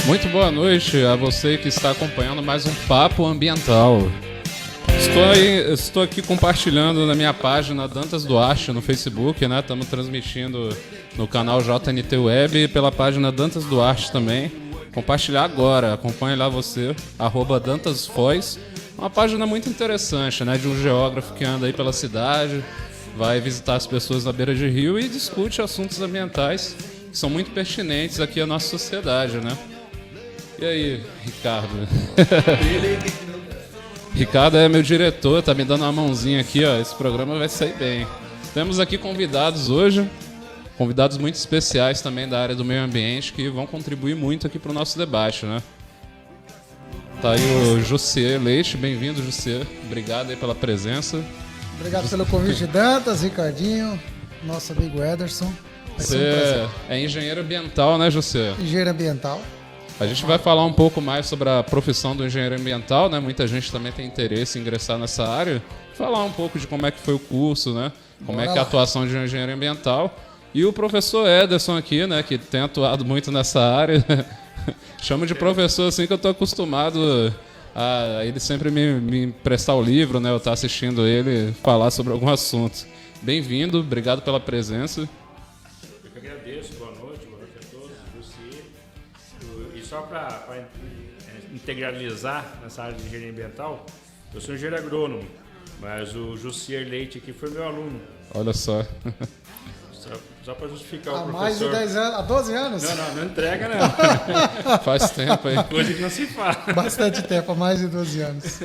Muito boa noite a você que está acompanhando mais um Papo Ambiental. Estou aqui compartilhando na minha página Dantas Duarte no Facebook, né? Estamos transmitindo no canal JNT Web e pela página Dantas Duarte também. Compartilhar agora, acompanhe lá você, @DantasFoz. Uma página muito interessante, né? De um geógrafo que anda aí pela cidade, vai visitar as pessoas na beira de rio e discute assuntos ambientais que são muito pertinentes aqui à nossa sociedade, né? E aí, Ricardo? Ricardo é meu diretor, tá me dando uma mãozinha aqui, ó. Esse programa vai sair bem. Temos aqui convidados hoje, convidados muito especiais também da área do meio ambiente, que vão contribuir muito aqui para o nosso debate, né? Tá aí o Jussier Leite, bem-vindo, Jussier. Obrigado aí pela presença. Obrigado pelo convite, Dantas, Ricardinho, nosso amigo Ederson. Você é engenheiro ambiental, né, Jussier? Engenheiro ambiental. A gente vai falar um pouco mais sobre a profissão do engenheiro ambiental, né? Muita gente também tem interesse em ingressar nessa área. Falar um pouco de como é que foi o curso, né? Como é que é a atuação de um engenheiro ambiental. E o professor Ederson aqui, né? Que tem atuado muito nessa área. Chamo de professor assim que eu tô acostumado a ele sempre me emprestar o livro, né? Eu estar assistindo ele falar sobre algum assunto. Bem-vindo, obrigado pela presença. Eu que agradeço, boa noite a todos, você. E só para integralizar nessa área de engenharia ambiental, eu sou engenheiro agrônomo, mas o Jussier Leite aqui foi meu aluno. Olha só. Só para justificar o professor. Há mais de 10 anos, há 12 anos? Não entrega não. Faz tempo aí. Hoje que não se fala. Bastante tempo, há mais de 12 anos.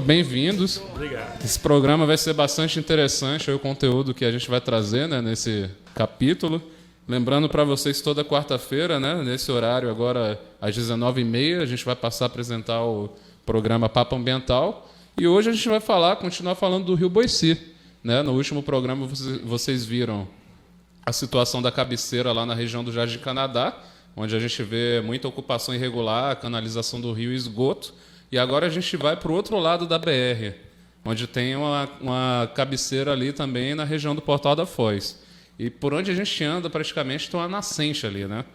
Bem-vindos. Obrigado. Esse programa vai ser bastante interessante, o conteúdo que a gente vai trazer, né, nesse capítulo. Lembrando para vocês, toda quarta-feira, né, nesse horário agora às 19h30, a gente vai passar a apresentar o programa Papo Ambiental. E hoje a gente vai continuar falando do Rio Boici, né? No último programa vocês viram a situação da cabeceira lá na região do Jardim Canadá, onde a gente vê muita ocupação irregular, canalização do rio e esgoto. E agora a gente vai para o outro lado da BR, onde tem uma cabeceira ali também na região do Portal da Foz. E por onde a gente anda, praticamente, tem uma nascente ali, né?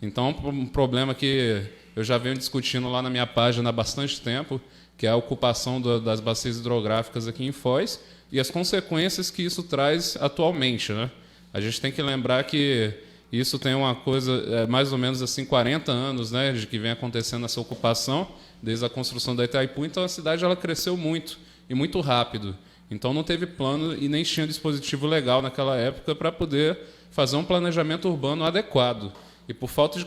Então, um problema que eu já venho discutindo lá na minha página há bastante tempo, que é a ocupação das bacias hidrográficas aqui em Foz e as consequências que isso traz atualmente, né? A gente tem que lembrar que isso tem uma coisa, mais ou menos assim, 40 anos, né, de que vem acontecendo essa ocupação, desde a construção da Itaipu. Então, a cidade ela cresceu muito e muito rápido. Então, não teve plano e nem tinha dispositivo legal naquela época para poder fazer um planejamento urbano adequado. E por falta de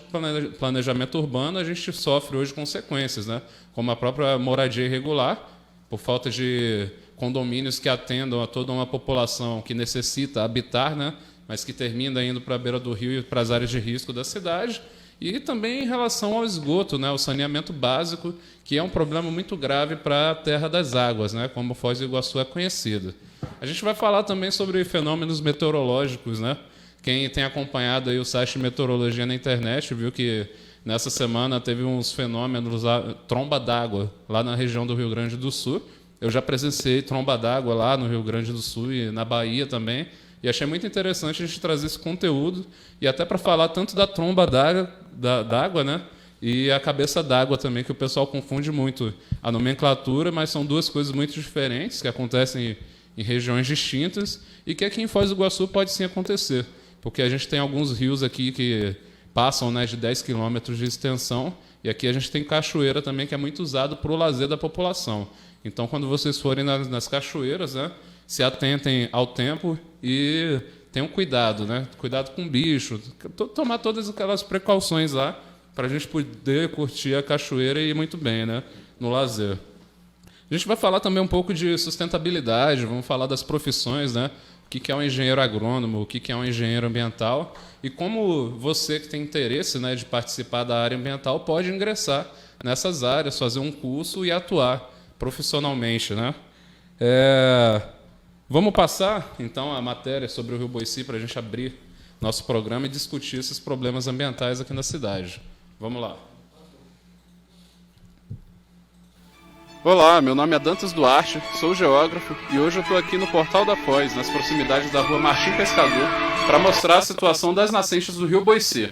planejamento urbano, a gente sofre hoje consequências, né, como a própria moradia irregular, por falta de condomínios que atendam a toda uma população que necessita habitar, né, mas que termina indo para a beira do rio e para as áreas de risco da cidade. E também em relação ao esgoto, né, o saneamento básico, que é um problema muito grave para a Terra das Águas, né, como Foz do Iguaçu é conhecida. A gente vai falar também sobre fenômenos meteorológicos, né? Quem tem acompanhado aí o site de meteorologia na internet viu que nessa semana teve uns fenômenos, tromba d'água, lá na região do Rio Grande do Sul. Eu já presenciei tromba d'água lá no Rio Grande do Sul e na Bahia também. E achei muito interessante a gente trazer esse conteúdo e até para falar tanto da tromba d'água, né, e a cabeça d'água também, que o pessoal confunde muito a nomenclatura, mas são duas coisas muito diferentes que acontecem em regiões distintas e que aqui em Foz do Iguaçu pode sim acontecer, porque a gente tem alguns rios aqui que passam, né, de 10 quilômetros de extensão e aqui a gente tem cachoeira também, que é muito usado para o lazer da população. Então, quando vocês forem nas cachoeiras, né, se atentem ao tempo e tenham cuidado, né? Cuidado com bicho, tomar todas aquelas precauções lá para a gente poder curtir a cachoeira e ir muito bem, né, no lazer. A gente vai falar também um pouco de sustentabilidade, vamos falar das profissões, né? O que é um engenheiro agrônomo, o que é um engenheiro ambiental e como você que tem interesse, né, de participar da área ambiental pode ingressar nessas áreas, fazer um curso e atuar profissionalmente, né? Vamos passar, então, a matéria sobre o Rio Boici para a gente abrir nosso programa e discutir esses problemas ambientais aqui na cidade. Vamos lá. Olá, meu nome é Dantas Duarte, sou geógrafo e hoje eu estou aqui no Portal da Foz, nas proximidades da rua Martim Pescador, para mostrar a situação das nascentes do Rio Boici.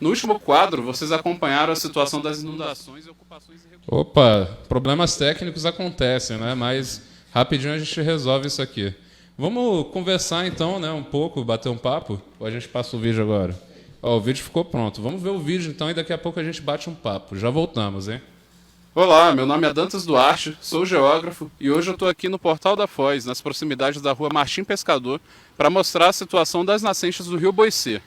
No último quadro, vocês acompanharam a situação das inundações e ocupações irregulares. Opa, problemas técnicos acontecem, né? Mas rapidinho a gente resolve isso aqui. Vamos conversar então, né, um pouco, bater um papo? Ou a gente passa o vídeo agora? Ó, o vídeo ficou pronto. Vamos ver o vídeo então e daqui a pouco a gente bate um papo. Já voltamos, hein? Olá, meu nome é Dantas Duarte, sou geógrafo e hoje eu estou aqui no Portal da Foz, nas proximidades da rua Martim Pescador, para mostrar a situação das nascentes do rio Boicê.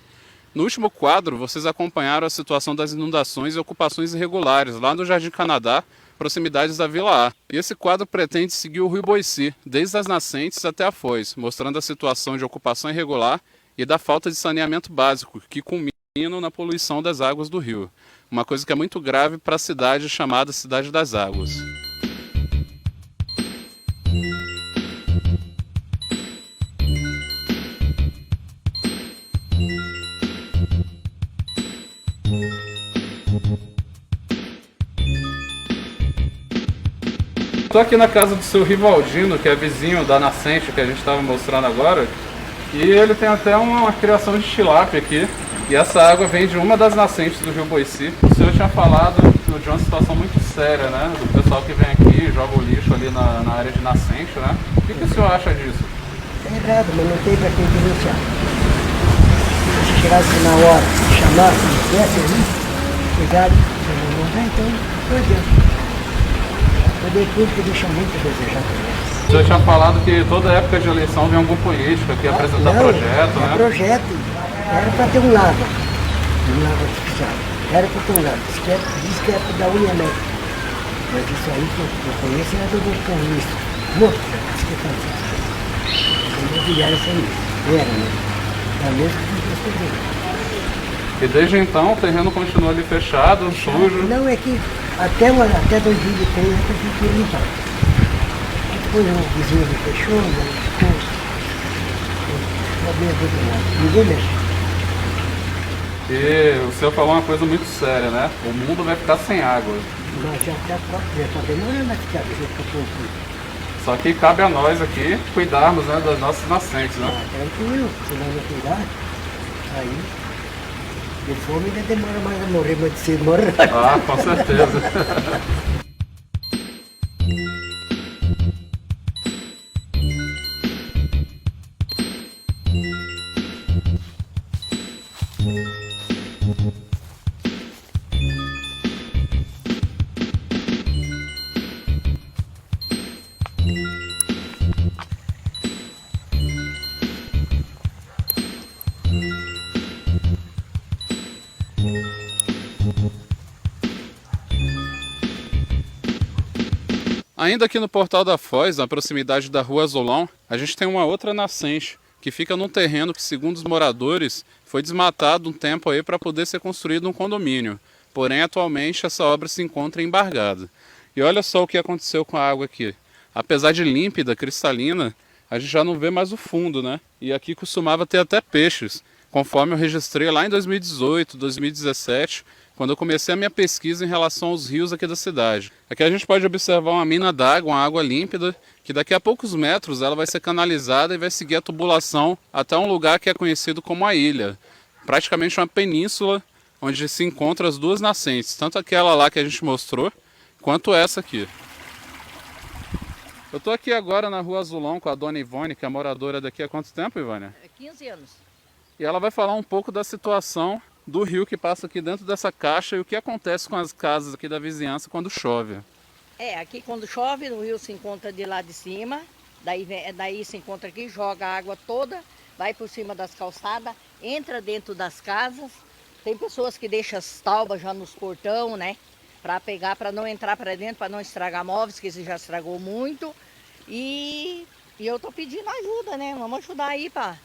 No último quadro, vocês acompanharam a situação das inundações e ocupações irregulares lá no Jardim Canadá, proximidades da Vila A. E esse quadro pretende seguir o rio Boicê, desde as nascentes até a Foz, mostrando a situação de ocupação irregular e da falta de saneamento básico, que culminam na poluição das águas do rio. Uma coisa que é muito grave para a cidade chamada Cidade das Águas. Estou aqui na casa do seu Rivaldino, que é vizinho da nascente que a gente estava mostrando agora, e ele tem até uma criação de tilápia aqui, e essa água vem de uma das nascentes do rio Boicê. O senhor tinha falado de uma situação muito séria, né, do pessoal que vem aqui e joga o lixo ali na área de nascente, né? O que o senhor acha disso? É errado, mas não tem para quem denunciar. Se chegasse na hora, chamasse, dissesse ali, cuidado, não vai, então, não adianta. O poder público deixa muito a desejar também. O senhor tinha falado que toda época de eleição vem algum político aqui apresentar projeto, né? Projeto. Era para ter um lago artificial. Era para ter um lago. Diz que é da Unimed. Mas isso aí que eu conheço é do comunista. Morto, diz que faz isso. Imobiliário foi isso. Era, né? É a mesma que os problemas. E desde então o terreno continua ali fechado, sujo. Não, é que até 2003 a prefeitura limpar. Depois o vizinho me fechou, ficou problema do outro lado. Ninguém mexe. E o senhor falou uma coisa muito séria, né? O mundo vai ficar sem água. Mas já está demorando a ficar tudo. Só que cabe a nós aqui cuidarmos, né, das nossas nascentes, né? Tranquilo, se não cuidar, aí de fome ainda demora mais a morrer, mas de cedo morre rápido. Ah, com certeza. Ainda aqui no Portal da Foz, na proximidade da Rua Azulão, a gente tem uma outra nascente, que fica num terreno que, segundo os moradores, foi desmatado um tempo aí para poder ser construído um condomínio. Porém, atualmente, essa obra se encontra embargada. E olha só o que aconteceu com a água aqui. Apesar de límpida, cristalina, a gente já não vê mais o fundo, né? E aqui costumava ter até peixes, conforme eu registrei lá em 2018, 2017, quando eu comecei a minha pesquisa em relação aos rios aqui da cidade. Aqui a gente pode observar uma mina d'água, uma água límpida, que daqui a poucos metros ela vai ser canalizada e vai seguir a tubulação até um lugar que é conhecido como a ilha. Praticamente uma península onde se encontram as duas nascentes, tanto aquela lá que a gente mostrou, quanto essa aqui. Eu estou aqui agora na Rua Azulão com a dona Ivone, que é moradora daqui há quanto tempo, Ivone? 15 anos. E ela vai falar um pouco da situação do rio que passa aqui dentro dessa caixa e o que acontece com as casas aqui da vizinhança quando chove. Aqui quando chove, o rio se encontra de lá de cima, daí se encontra aqui, joga a água toda, vai por cima das calçadas, entra dentro das casas. Tem pessoas que deixam as taubas já nos portão, né? Para pegar, para não entrar para dentro, para não estragar móveis, que esse já estragou muito. E eu tô pedindo ajuda, né? Vamos ajudar aí para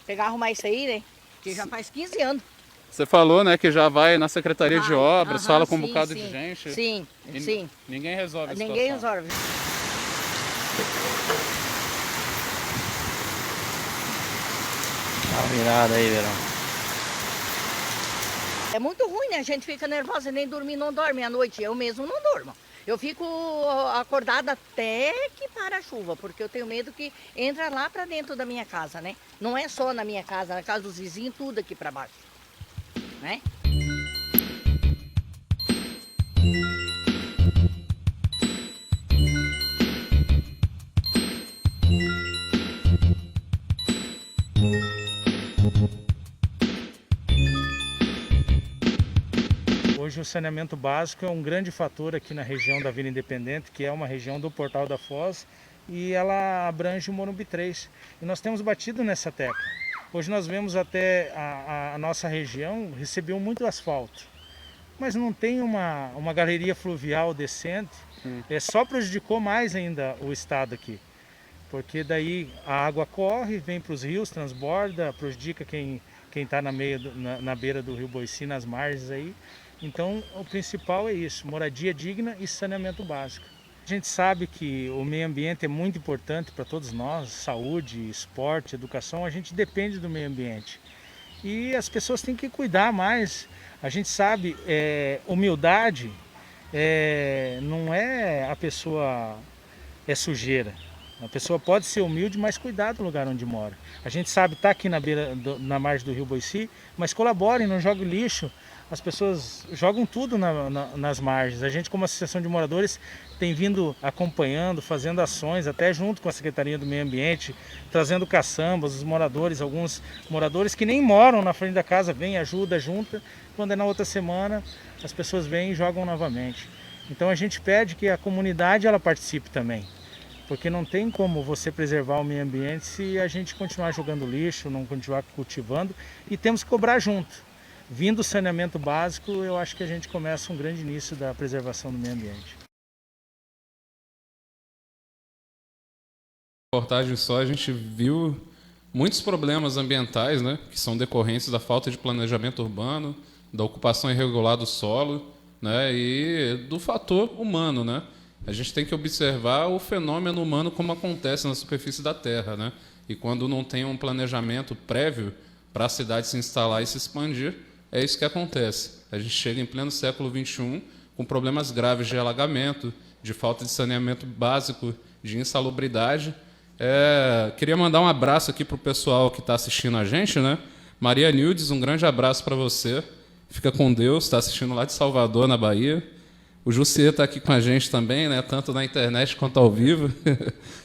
pegar, arrumar isso aí, né? Que já faz 15 anos. Você falou, né, que já vai na Secretaria de Obras, fala com um bocado sim, de gente. Sim, sim. Ninguém resolve a Ninguém situação. resolve. Tá virado aí, Verão. É muito ruim, né? A gente fica nervosa, nem dormir, não dorme à noite. Eu mesmo não durmo. Eu fico acordada até que para a chuva, porque eu tenho medo que entra lá para dentro da minha casa, né? Não é só na minha casa, na casa dos vizinhos, tudo aqui para baixo, né? Hoje o saneamento básico é um grande fator aqui na região da Vila Independente, que é uma região do Portal da Foz, e ela abrange o Morumbi 3. E nós temos batido nessa tecla. Hoje nós vemos até a nossa região recebeu muito asfalto, mas não tem uma galeria fluvial decente. Só prejudicou mais ainda o estado aqui, porque daí a água corre, vem para os rios, transborda, prejudica quem está na beira do rio Boici, nas margens aí. Então o principal é isso, moradia digna e saneamento básico. A gente sabe que o meio ambiente é muito importante para todos nós, saúde, esporte, educação, a gente depende do meio ambiente. E as pessoas têm que cuidar mais. A gente sabe, humildade não é a pessoa sujeira. A pessoa pode ser humilde, mas cuidar do lugar onde mora. A gente sabe, está aqui na margem do rio Boici, mas colaborem, não joguem lixo. As pessoas jogam tudo nas margens. A gente, como associação de moradores, tem vindo acompanhando, fazendo ações, até junto com a Secretaria do Meio Ambiente, trazendo caçambas, os moradores, alguns moradores que nem moram na frente da casa, vêm, ajuda, junta. Quando é na outra semana, as pessoas vêm e jogam novamente. Então a gente pede que a comunidade ela participe também. Porque não tem como você preservar o meio ambiente se a gente continuar jogando lixo, não continuar cultivando, e temos que cobrar junto. Vindo o saneamento básico, eu acho que a gente começa um grande início da preservação do meio ambiente. Na reportagem só a gente viu muitos problemas ambientais, né, que são decorrentes da falta de planejamento urbano, da ocupação irregular do solo, né, e do fator humano, né? A gente tem que observar o fenômeno humano como acontece na superfície da Terra, né? E quando não tem um planejamento prévio para a cidade se instalar e se expandir, é isso que acontece. A gente chega em pleno século XXI com problemas graves de alagamento, de falta de saneamento básico, de insalubridade. Queria mandar um abraço aqui para o pessoal que está assistindo a gente, né? Maria Nildes, um grande abraço para você. Fica com Deus, está assistindo lá de Salvador, na Bahia. O Jussier está aqui com a gente também, né? Tanto na internet quanto ao vivo.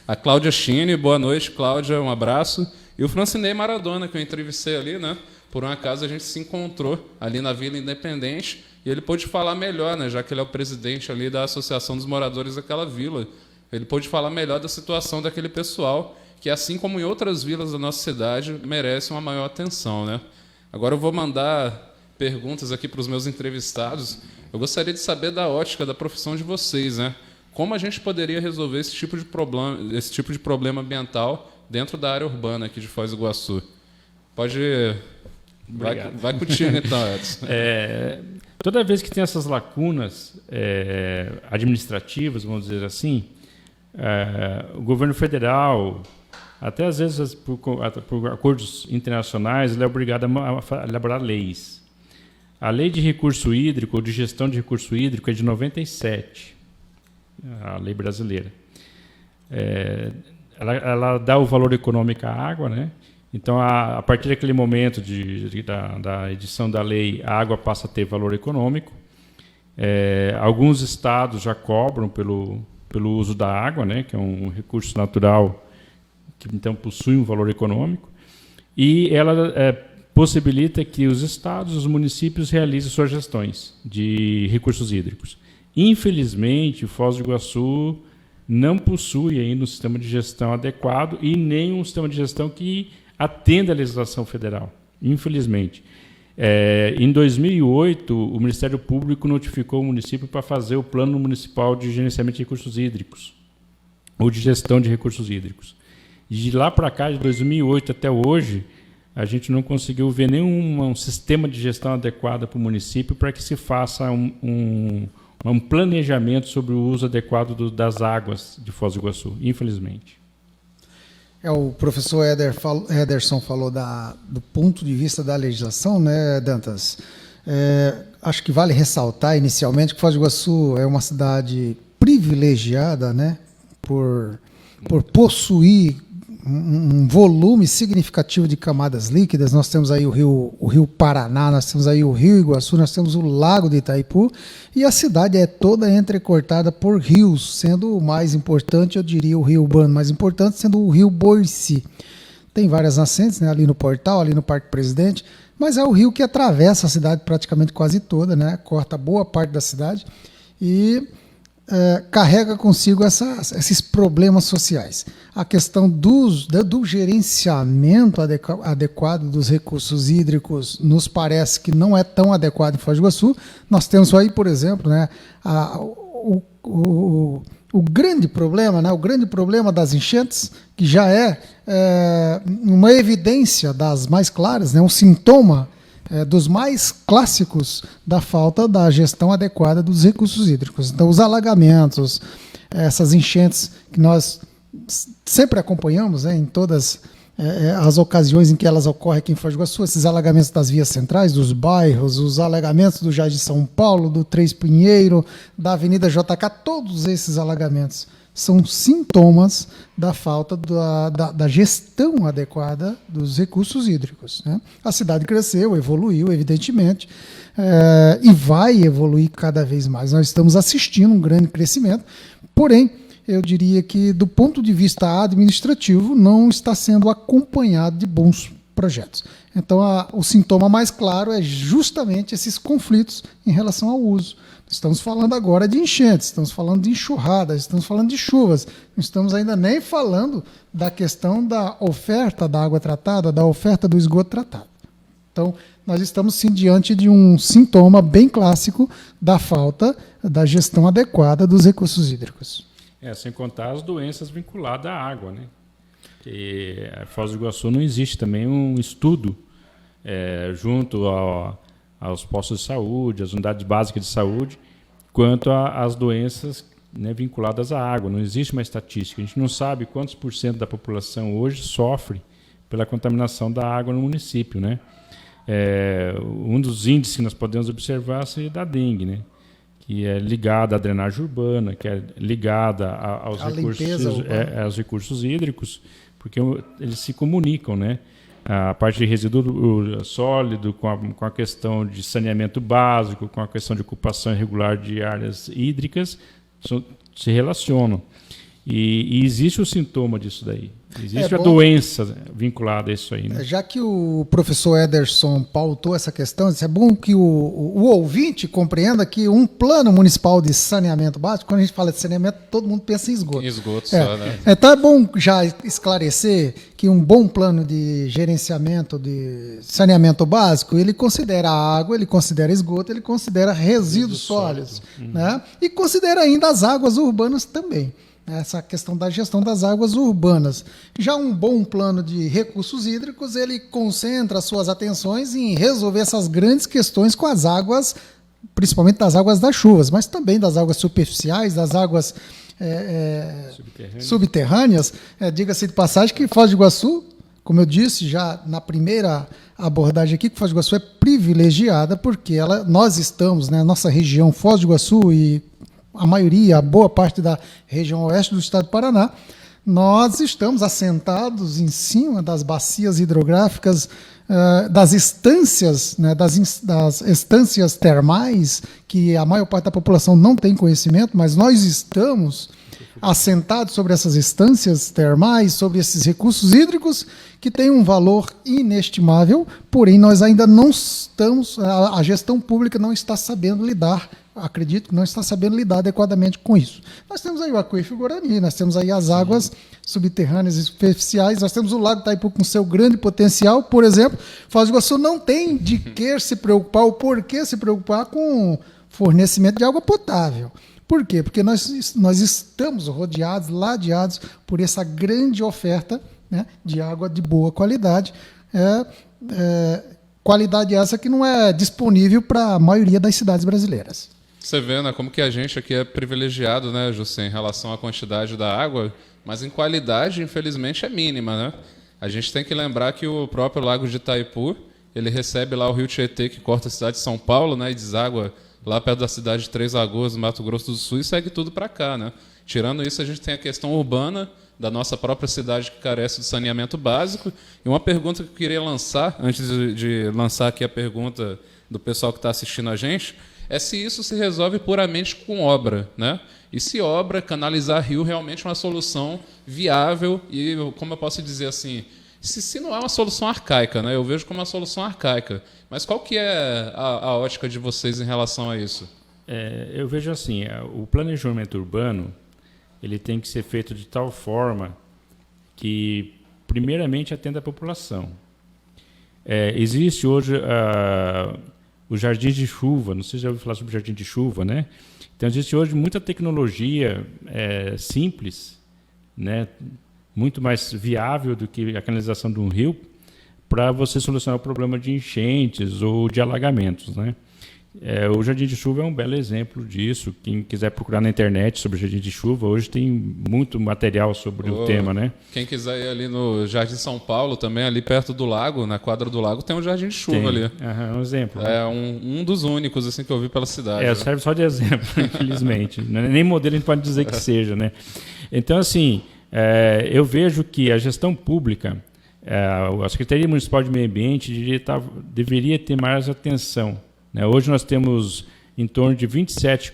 A Cláudia Chine, boa noite, Cláudia, um abraço. E o Francinei Maradona, que eu entrevistei ali, né? Por um acaso a gente se encontrou ali na Vila Independente e ele pôde falar melhor, né? Já que ele é o presidente ali da Associação dos Moradores daquela vila. Ele pôde falar melhor da situação daquele pessoal que, assim como em outras vilas da nossa cidade, merece uma maior atenção, né? Agora eu vou mandar perguntas aqui para os meus entrevistados. Eu gostaria de saber da ótica da profissão de vocês, né? Como a gente poderia resolver esse tipo de problema ambiental dentro da área urbana aqui de Foz do Iguaçu? Pode... Vai contigo, então, Edson. Toda vez que tem essas lacunas administrativas, vamos dizer assim, o governo federal, até às vezes por acordos internacionais, ele é obrigado a elaborar leis. A lei de recurso hídrico, ou de gestão de recurso hídrico, é de 97, a lei brasileira. Ela dá o valor econômico à água, né? Então, a partir daquele momento da edição da lei, a água passa a ter valor econômico. Alguns estados já cobram pelo uso da água, né? Que é um recurso natural que, então, possui um valor econômico. E ela possibilita que os estados, os municípios realizem suas gestões de recursos hídricos. Infelizmente, Foz do Iguaçu não possui ainda um sistema de gestão adequado e nem um sistema de gestão que atenda à legislação federal, infelizmente. Em 2008, o Ministério Público notificou o município para fazer o Plano Municipal de Gerenciamento de Recursos Hídricos, ou de Gestão de Recursos Hídricos. E de lá para cá, de 2008 até hoje, a gente não conseguiu ver nenhum sistema de gestão adequado para o município para que se faça um planejamento sobre o uso adequado das águas de Foz do Iguaçu, infelizmente. O professor Ederson falou do ponto de vista da legislação, né, Dantas? Acho que vale ressaltar inicialmente que Foz do Iguaçu é uma cidade privilegiada, né, por possuir um volume significativo de camadas líquidas. Nós temos aí o rio Paraná, nós temos aí o rio Iguaçu, nós temos o lago de Itaipu, e a cidade é toda entrecortada por rios, sendo o mais importante, eu diria, o rio urbano mais importante, sendo o rio Boici. Tem várias nascentes, né, ali no Portal, ali no Parque Presidente, mas é o rio que atravessa a cidade praticamente quase toda, né? Corta boa parte da cidade e carrega consigo esses problemas sociais. A questão do gerenciamento adequado dos recursos hídricos nos parece que não é tão adequado em Foz do Iguaçu. Nós temos aí, por exemplo, né, o grande problema, né, o grande problema das enchentes, que já é uma evidência das mais claras, né, um sintoma dos mais clássicos da falta da gestão adequada dos recursos hídricos. Então, os alagamentos, essas enchentes que nós sempre acompanhamos, né, em todas as ocasiões em que elas ocorrem aqui em Foz do Iguaçu, esses alagamentos das vias centrais, dos bairros, os alagamentos do Jardim São Paulo, do Três Pinheiro, da Avenida JK, todos esses alagamentos são sintomas da falta da gestão adequada dos recursos hídricos, né? A cidade cresceu, evoluiu, evidentemente, e vai evoluir cada vez mais. Nós estamos assistindo um grande crescimento, porém, eu diria que, do ponto de vista administrativo, não está sendo acompanhado de bons projetos. Então, o sintoma mais claro é justamente esses conflitos em relação ao uso. Estamos falando agora de enchentes, estamos falando de enxurradas, estamos falando de chuvas, não estamos ainda nem falando da questão da oferta da água tratada, da oferta do esgoto tratado. Então, nós estamos sim diante de um sintoma bem clássico da falta da gestão adequada dos recursos hídricos. Sem contar as doenças vinculadas à água, né? Que em Foz do Iguaçu não existe também um estudo junto aos postos de saúde, às unidades básicas de saúde, quanto às doenças, né, vinculadas à água. Não existe uma estatística. A gente não sabe quantos % da população hoje sofre pela contaminação da água no município, né? Um dos índices que nós podemos observar é da dengue, né? Que é ligada à drenagem urbana, que é ligada aos recursos hídricos, porque eles se comunicam, né? A parte de resíduo sólido com a questão de saneamento básico, com a questão de ocupação irregular de áreas hídricas, se relacionam. E existe o sintoma disso daí. Existe a doença vinculada a isso aí, né? Já que o professor Ederson pautou essa questão, é bom que o ouvinte compreenda que um plano municipal de saneamento básico, quando a gente fala de saneamento, todo mundo pensa em esgoto. Esgoto só, né? Então é bom já esclarecer que um bom plano de gerenciamento de saneamento básico, ele considera água, ele considera esgoto, ele considera resíduos sólidos, né? E considera ainda as águas urbanas também. Essa questão da gestão das águas urbanas. Já um bom plano de recursos hídricos, ele concentra suas atenções em resolver essas grandes questões com as águas, principalmente das águas das chuvas, mas também das águas superficiais, das águas subterrâneas. Diga-se de passagem que Foz do Iguaçu, como eu disse já na primeira abordagem aqui, que Foz do Iguaçu é privilegiada porque nós estamos, né, nossa região Foz do Iguaçu e a boa parte da região oeste do estado do Paraná, nós estamos assentados em cima das bacias hidrográficas, das estâncias, né, das estâncias termais, que a maior parte da população não tem conhecimento, mas nós estamos assentados sobre essas estâncias termais, sobre esses recursos hídricos, que têm um valor inestimável, porém nós ainda não estamos, a gestão pública não está sabendo lidar, acredito que não está sabendo lidar adequadamente com isso. Nós temos aí o Aquífero Guarani, nós temos aí as águas subterrâneas e superficiais, nós temos o Lago Itaipu com seu grande potencial, por exemplo. Foz do Iguaçu não tem de que se preocupar, ou por que se preocupar com fornecimento de água potável. Por quê? Porque nós estamos ladeados por essa grande oferta, né, de água de boa qualidade, qualidade essa que não é disponível para a maioria das cidades brasileiras. Você vê, né, como que a gente aqui é privilegiado, né, José, em relação à quantidade da água, mas em qualidade, infelizmente, é mínima, né? A gente tem que lembrar que o próprio Lago de Itaipu, ele recebe lá o rio Tietê, que corta a cidade de São Paulo, né, e deságua lá perto da cidade de Três Lagoas, no Mato Grosso do Sul, e segue tudo para cá, né? Tirando isso, a gente tem a questão urbana da nossa própria cidade que carece de saneamento básico. E uma pergunta que eu queria lançar, antes de lançar aqui a pergunta do pessoal que está assistindo a gente, é se isso se resolve puramente com obra, né? E se obra, canalizar rio, realmente é uma solução viável e, como eu posso dizer assim, Se não é uma solução arcaica, né? Eu vejo como uma solução arcaica. Mas qual que é a ótica de vocês em relação a isso? Eu vejo assim, o planejamento urbano ele tem que ser feito de tal forma que, primeiramente, atenda a população. Existe hoje os jardins de chuva, não sei se já ouviu falar sobre jardim de chuva, né? Então, existe hoje muita tecnologia simples, né? Muito mais viável do que a canalização de um rio, para você solucionar o problema de enchentes ou de alagamentos, né? O jardim de chuva é um belo exemplo disso. Quem quiser procurar na internet sobre o jardim de chuva, hoje tem muito material sobre o tema, né? Quem quiser ir ali no Jardim São Paulo, também ali perto do lago, na quadra do lago, tem um jardim de chuva ali. Um exemplo. É um dos únicos assim que eu vi pela cidade. Serve só de exemplo, infelizmente. Nem modelo a gente pode dizer que seja, né? Então, assim, eu vejo que a gestão pública, a Secretaria Municipal de Meio Ambiente deveria ter mais atenção. Hoje nós temos em torno de 27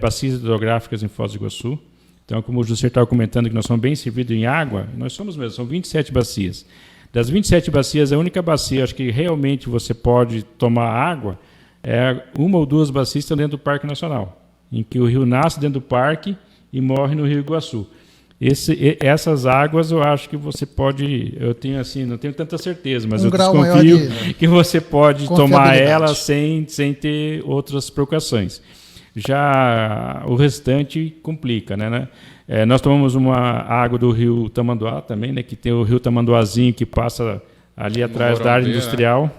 bacias hidrográficas em Foz do Iguaçu. Então, como o José estava comentando que nós somos bem servidos em água, nós somos mesmo, são 27 bacias. Das 27 bacias, a única bacia, acho que realmente você pode tomar água, uma ou duas bacias que estão dentro do Parque Nacional, em que o rio nasce dentro do parque e morre no Rio Iguaçu. Essas águas eu acho que você pode, não tenho tanta certeza, mas eu desconfio que você pode tomar elas sem ter outras preocupações. Já o restante complica, né? Nós tomamos uma água do rio Tamanduá também, né? Que tem o rio Tamanduazinho que passa ali atrás da área industrial.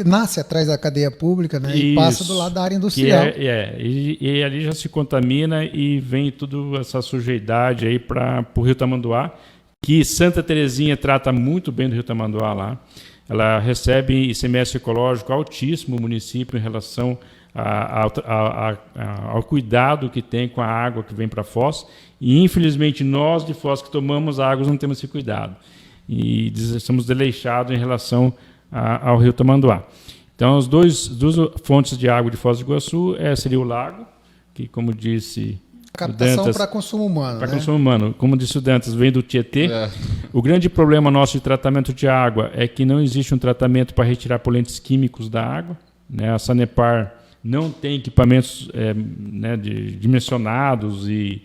Nasce atrás da cadeia pública, né? E passa do lado da área industrial. E ali já se contamina e vem toda essa sujidade aí para o Rio Tamanduá, que Santa Terezinha trata muito bem do Rio Tamanduá lá. Ela recebe ICMS ecológico altíssimo no município em relação ao cuidado que tem com a água que vem para Foz. E, infelizmente, nós de Foz que tomamos águas não temos esse cuidado. E estamos desleixados em relação ao rio Tamanduá. Então, as duas fontes de água de Foz do Iguaçu seria o lago, que, como disse captação para consumo humano. Para consumo humano. Como disse o Dantas, vem do Tietê. O grande problema nosso de tratamento de água é que não existe um tratamento para retirar poluentes químicos da água. A Sanepar não tem equipamentos dimensionados e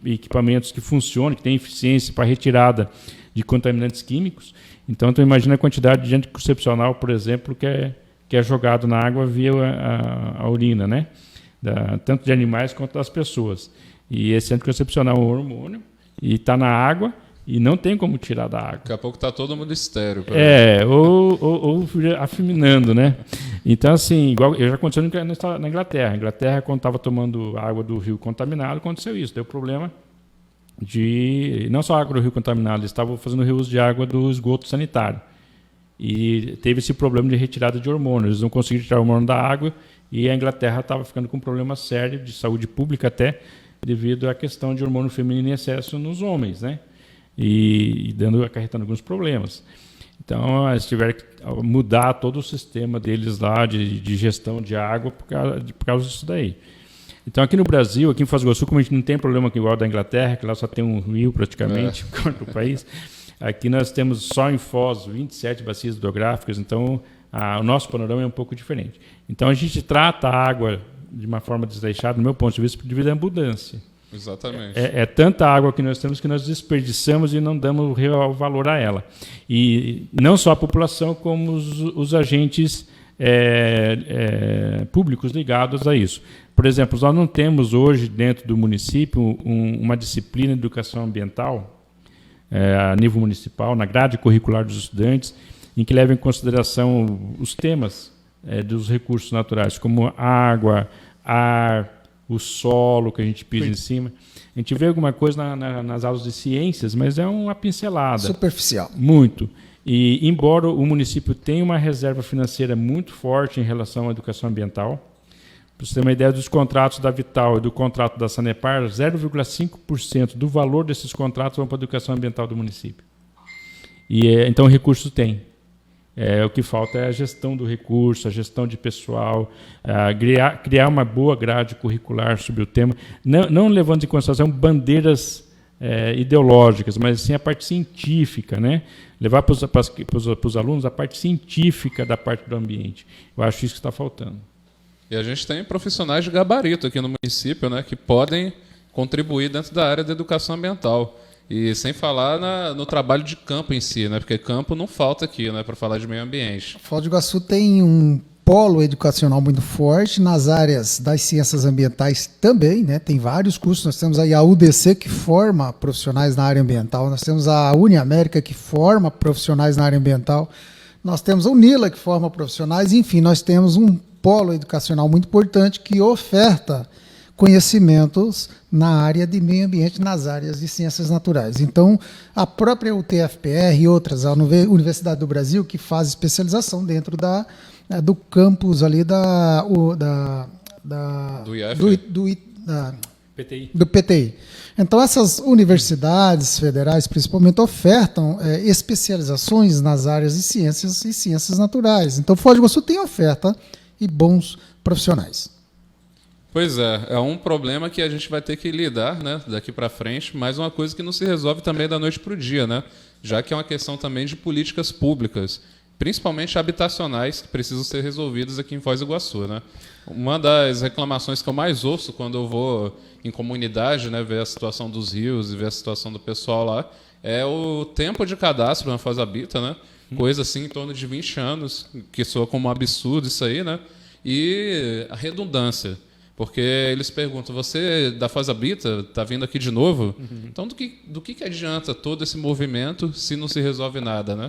equipamentos que funcionem, que têm eficiência para retirada de contaminantes químicos. Então, tu imagina a quantidade de anticoncepcional, por exemplo, que é jogado na água via a urina, né? Tanto de animais quanto das pessoas. E esse anticoncepcional é um hormônio e está na água e não tem como tirar da água. Daqui a pouco está todo mundo estéril. Ou afeminando, né? Então, assim, igual já aconteceu na Inglaterra. A Inglaterra, quando estava tomando água do rio contaminado, aconteceu isso. Deu problema não só água do rio contaminado, eles estavam fazendo uso de água do esgoto sanitário. E teve esse problema de retirada de hormônios. Eles não conseguiram tirar o hormônio da água e a Inglaterra estava ficando com um problema sério de saúde pública até, devido à questão de hormônio feminino em excesso nos homens, né? E acarretando alguns problemas. Então, eles tiveram que mudar todo o sistema deles lá de gestão de água por causa disso daí. Então, aqui no Brasil, aqui em Foz do Iguaçu, como a gente não tem problema igual da Inglaterra, que lá só tem um rio praticamente, quanto o país, aqui nós temos só em Foz 27 bacias hidrográficas, então o nosso panorama é um pouco diferente. Então, a gente trata a água de uma forma desleixada, do meu ponto de vista, devido à abundância. Exatamente. Tanta água que nós temos que nós desperdiçamos e não damos o real valor a ela. E não só a população, como os agentes públicos ligados a isso. Por exemplo, nós não temos hoje dentro do município uma disciplina de educação ambiental a nível municipal, na grade curricular dos estudantes, em que leva em consideração os temas dos recursos naturais, como água, ar, o solo que a gente pisa em cima. A gente vê alguma coisa nas aulas de ciências, mas é uma pincelada. Superficial. Muito. E, embora o município tenha uma reserva financeira muito forte em relação à educação ambiental, para você ter uma ideia dos contratos da Vital e do contrato da Sanepar, 0,5% do valor desses contratos vão para a educação ambiental do município. Então, o recurso tem. O que falta é a gestão do recurso, a gestão de pessoal, criar uma boa grade curricular sobre o tema, não levando em consideração bandeiras ideológicas, mas sim a parte científica, né? Levar para os alunos a parte científica da parte do ambiente. Eu acho isso que está faltando. E a gente tem profissionais de gabarito aqui no município, né, que podem contribuir dentro da área da educação ambiental. E sem falar no trabalho de campo em si, né, porque campo não falta aqui, né, para falar de meio ambiente. Foz do Iguaçu tem um polo educacional muito forte nas áreas das ciências ambientais também, né? Tem vários cursos. Nós temos aí a UDC, que forma profissionais na área ambiental. Nós temos a Uniamérica, que forma profissionais na área ambiental. Nós temos a UNILA, que forma profissionais. Enfim, nós temos um polo educacional muito importante que oferta conhecimentos na área de meio ambiente, nas áreas de ciências naturais. Então, a própria UTFPR e outras, a Universidade do Brasil, que faz especialização dentro do campus ali Do IF? do PTI. Então, essas universidades federais, principalmente, ofertam especializações nas áreas de ciências e ciências naturais. Então, Foz do Iguaçu tem oferta e bons profissionais. Pois é um problema que a gente vai ter que lidar, né, daqui para frente, mas uma coisa que não se resolve também da noite para o dia, né, já que é uma questão também de políticas públicas, principalmente habitacionais, que precisam ser resolvidas aqui em Foz do Iguaçu, né. Uma das reclamações que eu mais ouço quando eu vou em comunidade, né, ver a situação dos rios e ver a situação do pessoal lá, é o tempo de cadastro na Foz Habita, né, coisa assim em torno de 20 anos, que soa como um absurdo isso aí, né, e a redundância. Porque eles perguntam, você da Foz Habita está vindo aqui de novo? Então, do que adianta todo esse movimento se não se resolve nada, né?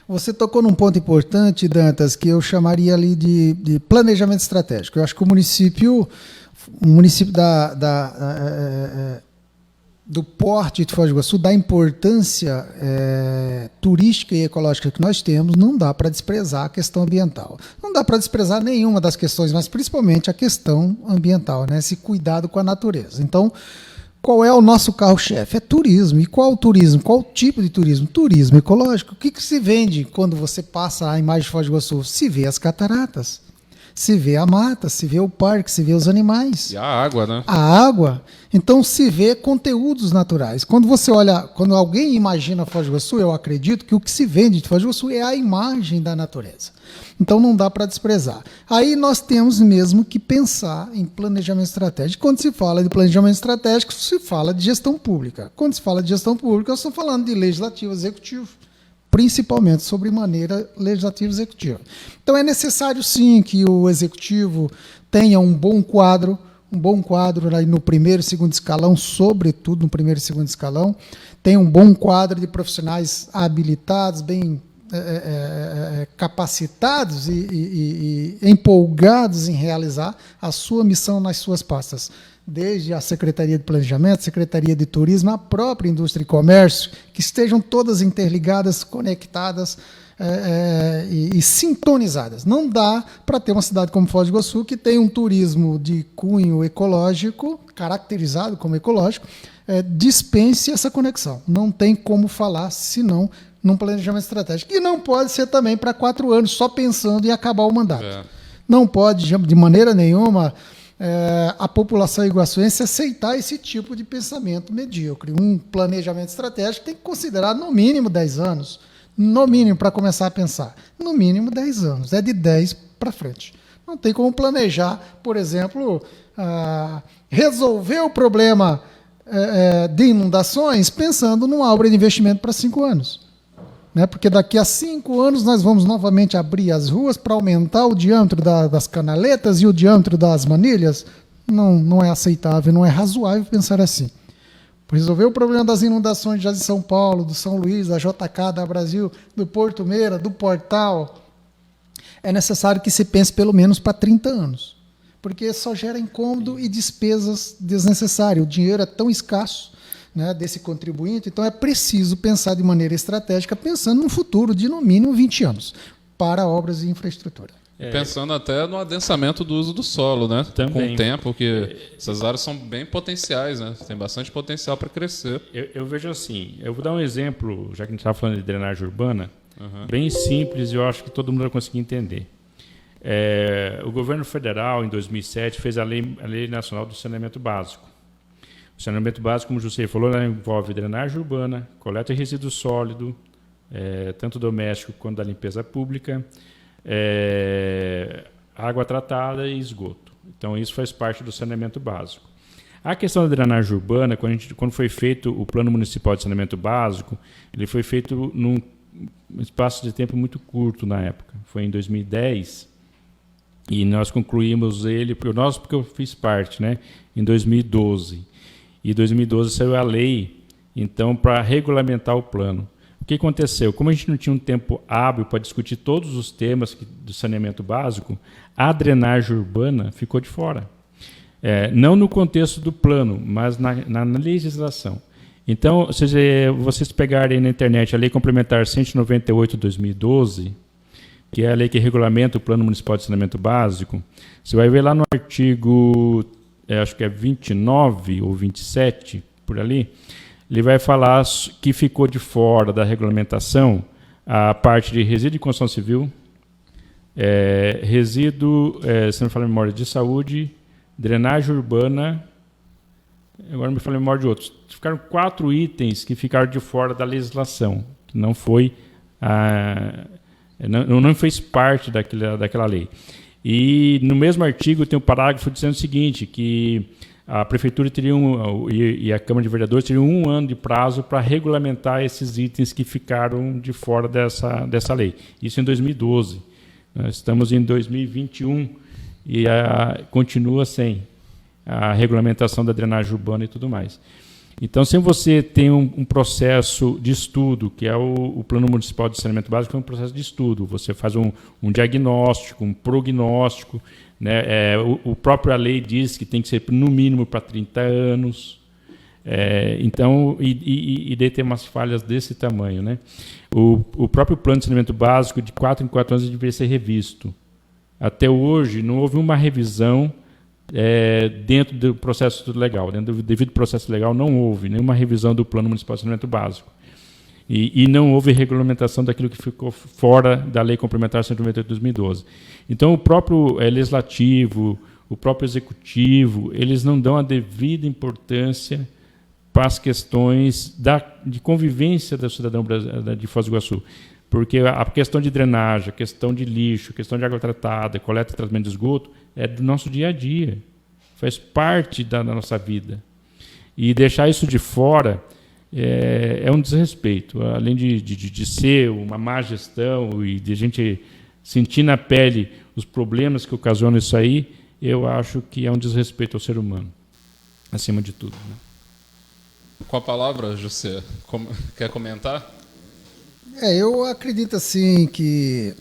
Você tocou num ponto importante, Dantas, que eu chamaria ali de planejamento estratégico. Eu acho que o município do porte de Foz do Iguaçu, da importância turística e ecológica que nós temos, não dá para desprezar a questão ambiental. Não dá para desprezar nenhuma das questões, mas principalmente a questão ambiental, né? Esse cuidado com a natureza. Então, qual é o nosso carro-chefe? É turismo. E qual turismo? Qual tipo de turismo? Turismo ecológico. O que se vende quando você passa a imagem de Foz do Iguaçu? Se vê as cataratas, se vê a mata, se vê o parque, se vê os animais. E a água, né? A água. Então se vê conteúdos naturais. Quando você olha, quando alguém imagina Foz do Iguaçu, eu acredito que o que se vende de Foz do Iguaçu é a imagem da natureza. Então não dá para desprezar. Aí nós temos mesmo que pensar em planejamento estratégico. Quando se fala de planejamento estratégico, se fala de gestão pública. Quando se fala de gestão pública, eu estou falando de legislativo, executivo, principalmente sobre maneira legislativa e executiva. Então é necessário sim que o executivo tenha um bom quadro aí no primeiro e segundo escalão, sobretudo no primeiro e segundo escalão, tenha um bom quadro de profissionais habilitados, bem capacitados e empolgados em realizar a sua missão nas suas pastas. Desde a Secretaria de Planejamento, Secretaria de Turismo, a própria Indústria e Comércio, que estejam todas interligadas, conectadas e sintonizadas. Não dá para ter uma cidade como Foz do Iguaçu, que tem um turismo de cunho ecológico, caracterizado como ecológico, dispense essa conexão. Não tem como falar, senão, num planejamento estratégico. E não pode ser também para 4 anos, só pensando em acabar o mandato. Não pode, de maneira nenhuma, a população iguaçuense aceitar esse tipo de pensamento medíocre. Um planejamento estratégico tem que considerar no mínimo 10 anos, no mínimo, para começar a pensar. No mínimo 10 anos, é de 10 para frente. Não tem como planejar, por exemplo, resolver o problema de inundações pensando numa obra de investimento para 5 anos. Né? Porque daqui a 5 anos nós vamos novamente abrir as ruas para aumentar o diâmetro das canaletas e o diâmetro das manilhas. Não é aceitável, não é razoável pensar assim. Para resolver o problema das inundações já de São Paulo, do São Luís, da JK, da Brasil, do Porto Meira, do Portal, é necessário que se pense pelo menos para 30 anos. Porque só gera incômodo e despesas desnecessárias. O dinheiro é tão escasso, né, desse contribuinte, então é preciso pensar de maneira estratégica, pensando no futuro de no mínimo 20 anos para obras de infraestrutura. Pensando até no adensamento do uso do solo, né? Também. Com o tempo, porque essas áreas são bem potenciais, né? Tem bastante potencial para crescer. Eu vejo assim, eu vou dar um exemplo, já que a gente estava falando de drenagem urbana, bem simples e eu acho que todo mundo vai conseguir entender. O governo federal, em 2007, fez a Lei Nacional do Saneamento Básico. O saneamento básico, como o José falou, envolve drenagem urbana, coleta de resíduo sólido, tanto doméstico quanto da limpeza pública, água tratada e esgoto. Então, isso faz parte do saneamento básico. A questão da drenagem urbana, quando foi feito o Plano Municipal de Saneamento Básico, ele foi feito num espaço de tempo muito curto na época. Foi em 2010 e nós concluímos ele, porque eu fiz parte, né, em 2012. E em 2012 saiu a lei, então, para regulamentar o plano. O que aconteceu? Como a gente não tinha um tempo hábil para discutir todos os temas do saneamento básico, a drenagem urbana ficou de fora. Não no contexto do plano, mas na legislação. Então, se vocês pegarem na internet a Lei Complementar 198 de 2012, que é a lei que regulamenta o Plano Municipal de Saneamento Básico, você vai ver lá no artigo, acho que é 29 ou 27, por ali, ele vai falar que ficou de fora da regulamentação a parte de resíduo de construção civil, resíduo, se não me falo a memória, de saúde, drenagem urbana, agora me falei a memória de outros. Ficaram 4 itens que ficaram de fora da legislação, que não fez parte daquela lei. E no mesmo artigo tem um parágrafo dizendo o seguinte, que a Prefeitura teria e a Câmara de Vereadores teriam 1 ano de prazo para regulamentar esses itens que ficaram de fora dessa lei. Isso em 2012. Nós estamos em 2021 e continua sem a regulamentação da drenagem urbana e tudo mais. Então, se você tem um processo de estudo, que é o Plano Municipal de Saneamento Básico, é um processo de estudo. Você faz um diagnóstico, um prognóstico, né? O próprio lei diz que tem que ser no mínimo para 30 anos. Então, daí tem umas falhas desse tamanho, né? O próprio Plano de Saneamento Básico, de 4 em 4 anos, deveria ser revisto. Até hoje, não houve uma revisão dentro do processo legal. Dentro do devido processo legal, não houve nenhuma revisão do Plano Municipal de Saneamento Básico. E não houve regulamentação daquilo que ficou fora da Lei Complementar 198 de 2012. Então, o próprio legislativo, o próprio executivo, eles não dão a devida importância para as questões de convivência do cidadão de Foz do Iguaçu. Porque a questão de drenagem, a questão de lixo, a questão de água tratada, coleta e tratamento de esgoto, é do nosso dia a dia. Faz parte da nossa vida. E deixar isso de fora é um desrespeito. Além de ser uma má gestão e de a gente sentir na pele os problemas que ocasionam isso aí, eu acho que é um desrespeito ao ser humano, acima de tudo, né? Com a palavra, José, quer comentar? Eu acredito assim que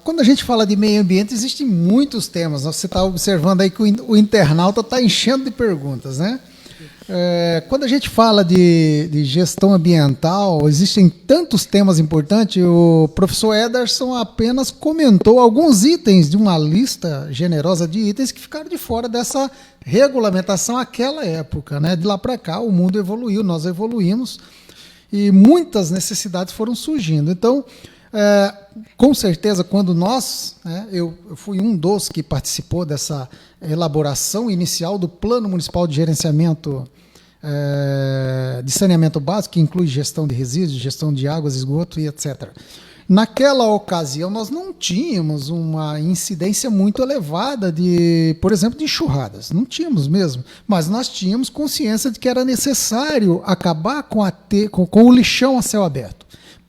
quando a gente fala de meio ambiente, existem muitos temas. Você está observando aí que o internauta está enchendo de perguntas, né? Quando a gente fala de gestão ambiental, existem tantos temas importantes. O professor Ederson apenas comentou alguns itens de uma lista generosa de itens que ficaram de fora dessa regulamentação àquela época, né? De lá para cá, o mundo evoluiu, nós evoluímos e muitas necessidades foram surgindo. Então, com certeza, quando eu fui um dos que participou dessa elaboração inicial do Plano Municipal de Gerenciamento de Saneamento Básico, que inclui gestão de resíduos, gestão de águas, esgoto e etc. Naquela ocasião, nós não tínhamos uma incidência muito elevada por exemplo, de enxurradas. Não tínhamos mesmo. Mas nós tínhamos consciência de que era necessário acabar com o lixão a céu aberto.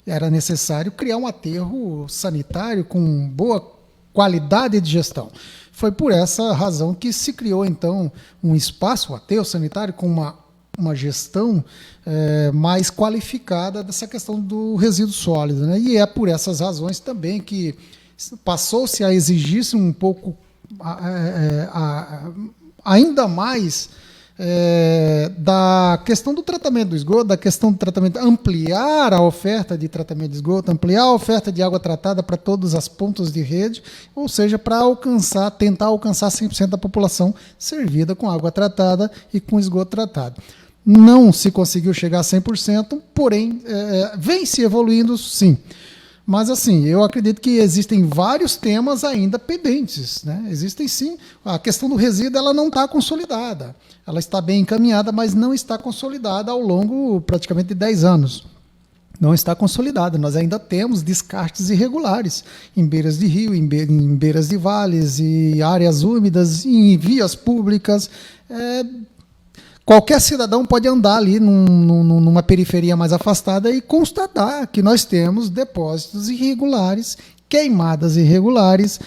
Era necessário criar um aterro sanitário com boa qualidade de gestão. Foi por essa razão que se criou, então, um espaço, um aterro sanitário, com uma gestão mais qualificada dessa questão do resíduo sólido, né? E é por essas razões também que passou-se a exigir-se um pouco ainda mais da questão do tratamento do esgoto, da questão do tratamento, ampliar a oferta de tratamento de esgoto, ampliar a oferta de água tratada para todas as pontas de rede, ou seja, para tentar alcançar 100% da população servida com água tratada e com esgoto tratado. Não se conseguiu chegar a 100%, porém, vem se evoluindo, sim. Mas, assim, eu acredito que existem vários temas ainda pendentes, né? Existem, sim. A questão do resíduo, ela não está consolidada. Ela está bem encaminhada, mas não está consolidada ao longo, praticamente, de 10 anos. Não está consolidada. Nós ainda temos descartes irregulares em beiras de rio, em beiras de vales, e áreas úmidas, em vias públicas. Qualquer cidadão pode andar ali numa periferia mais afastada e constatar que nós temos depósitos irregulares, queimadas irregulares,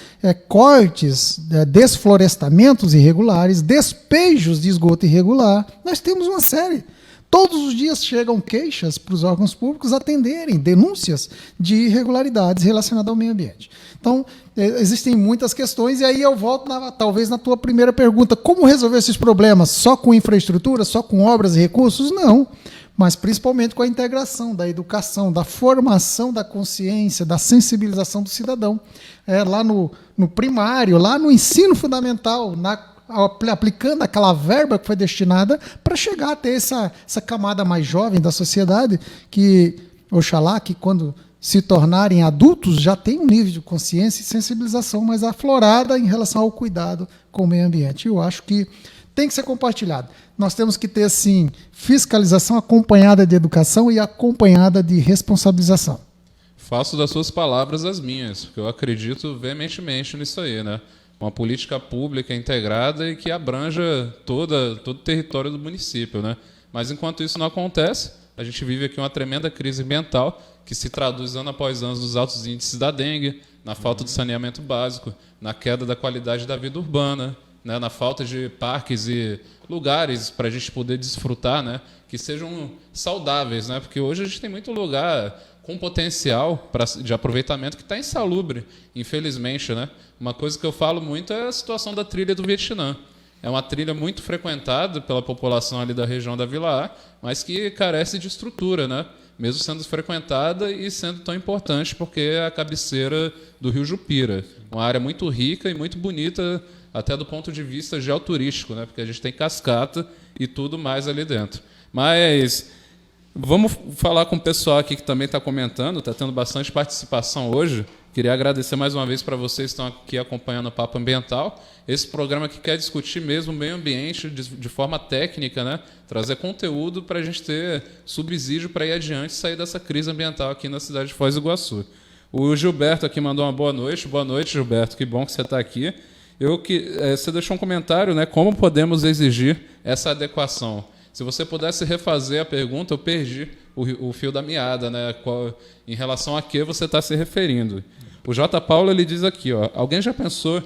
cortes, desflorestamentos irregulares, despejos de esgoto irregular. Nós temos uma série. Todos os dias chegam queixas para os órgãos públicos atenderem denúncias de irregularidades relacionadas ao meio ambiente. Então, existem muitas questões, e aí eu volto talvez na tua primeira pergunta. Como resolver esses problemas? Só com infraestrutura? Só com obras e recursos? Não. Mas principalmente com a integração da educação, da formação da consciência, da sensibilização do cidadão. Lá no primário, lá no ensino fundamental, aplicando aquela verba que foi destinada para chegar a ter essa camada mais jovem da sociedade, que, oxalá, que quando se tornarem adultos já tem um nível de consciência e sensibilização mais aflorada em relação ao cuidado com o meio ambiente. Eu acho que tem que ser compartilhado. Nós temos que ter, sim, fiscalização acompanhada de educação e acompanhada de responsabilização. Faço das suas palavras as minhas, porque eu acredito veementemente nisso aí, né? Uma política pública integrada e que abranja todo o território do município, né? Mas enquanto isso não acontece, a gente vive aqui uma tremenda crise ambiental que se traduz ano após ano nos altos índices da dengue, na falta de saneamento básico, na queda da qualidade da vida urbana, né? Na falta de parques e lugares para a gente poder desfrutar, né? Que sejam saudáveis, né? Porque hoje a gente tem muito lugar com potencial de aproveitamento que está insalubre, infelizmente, né? Uma coisa que eu falo muito é a situação da trilha do Vietnã. É uma trilha muito frequentada pela população ali da região da Vila A, mas que carece de estrutura, né? Mesmo sendo frequentada e sendo tão importante porque é a cabeceira do Rio Jupira. Uma área muito rica e muito bonita, até do ponto de vista geoturístico, né? Porque a gente tem cascata e tudo mais ali dentro. Mas vamos falar com o pessoal aqui que também está comentando, está tendo bastante participação hoje. Queria agradecer mais uma vez para vocês que estão aqui acompanhando o Papo Ambiental. Esse programa que quer discutir mesmo o meio ambiente de forma técnica, né? Trazer conteúdo para a gente ter subsídio para ir adiante e sair dessa crise ambiental aqui na cidade de Foz do Iguaçu. O Gilberto aqui mandou uma boa noite. Boa noite, Gilberto. Que bom que você está aqui. Você deixou um comentário, né? Como podemos exigir essa adequação? Se você pudesse refazer a pergunta, eu perdi o fio da meada, né? Em relação a que você está se referindo. O J. Paulo ele diz aqui, ó, alguém já pensou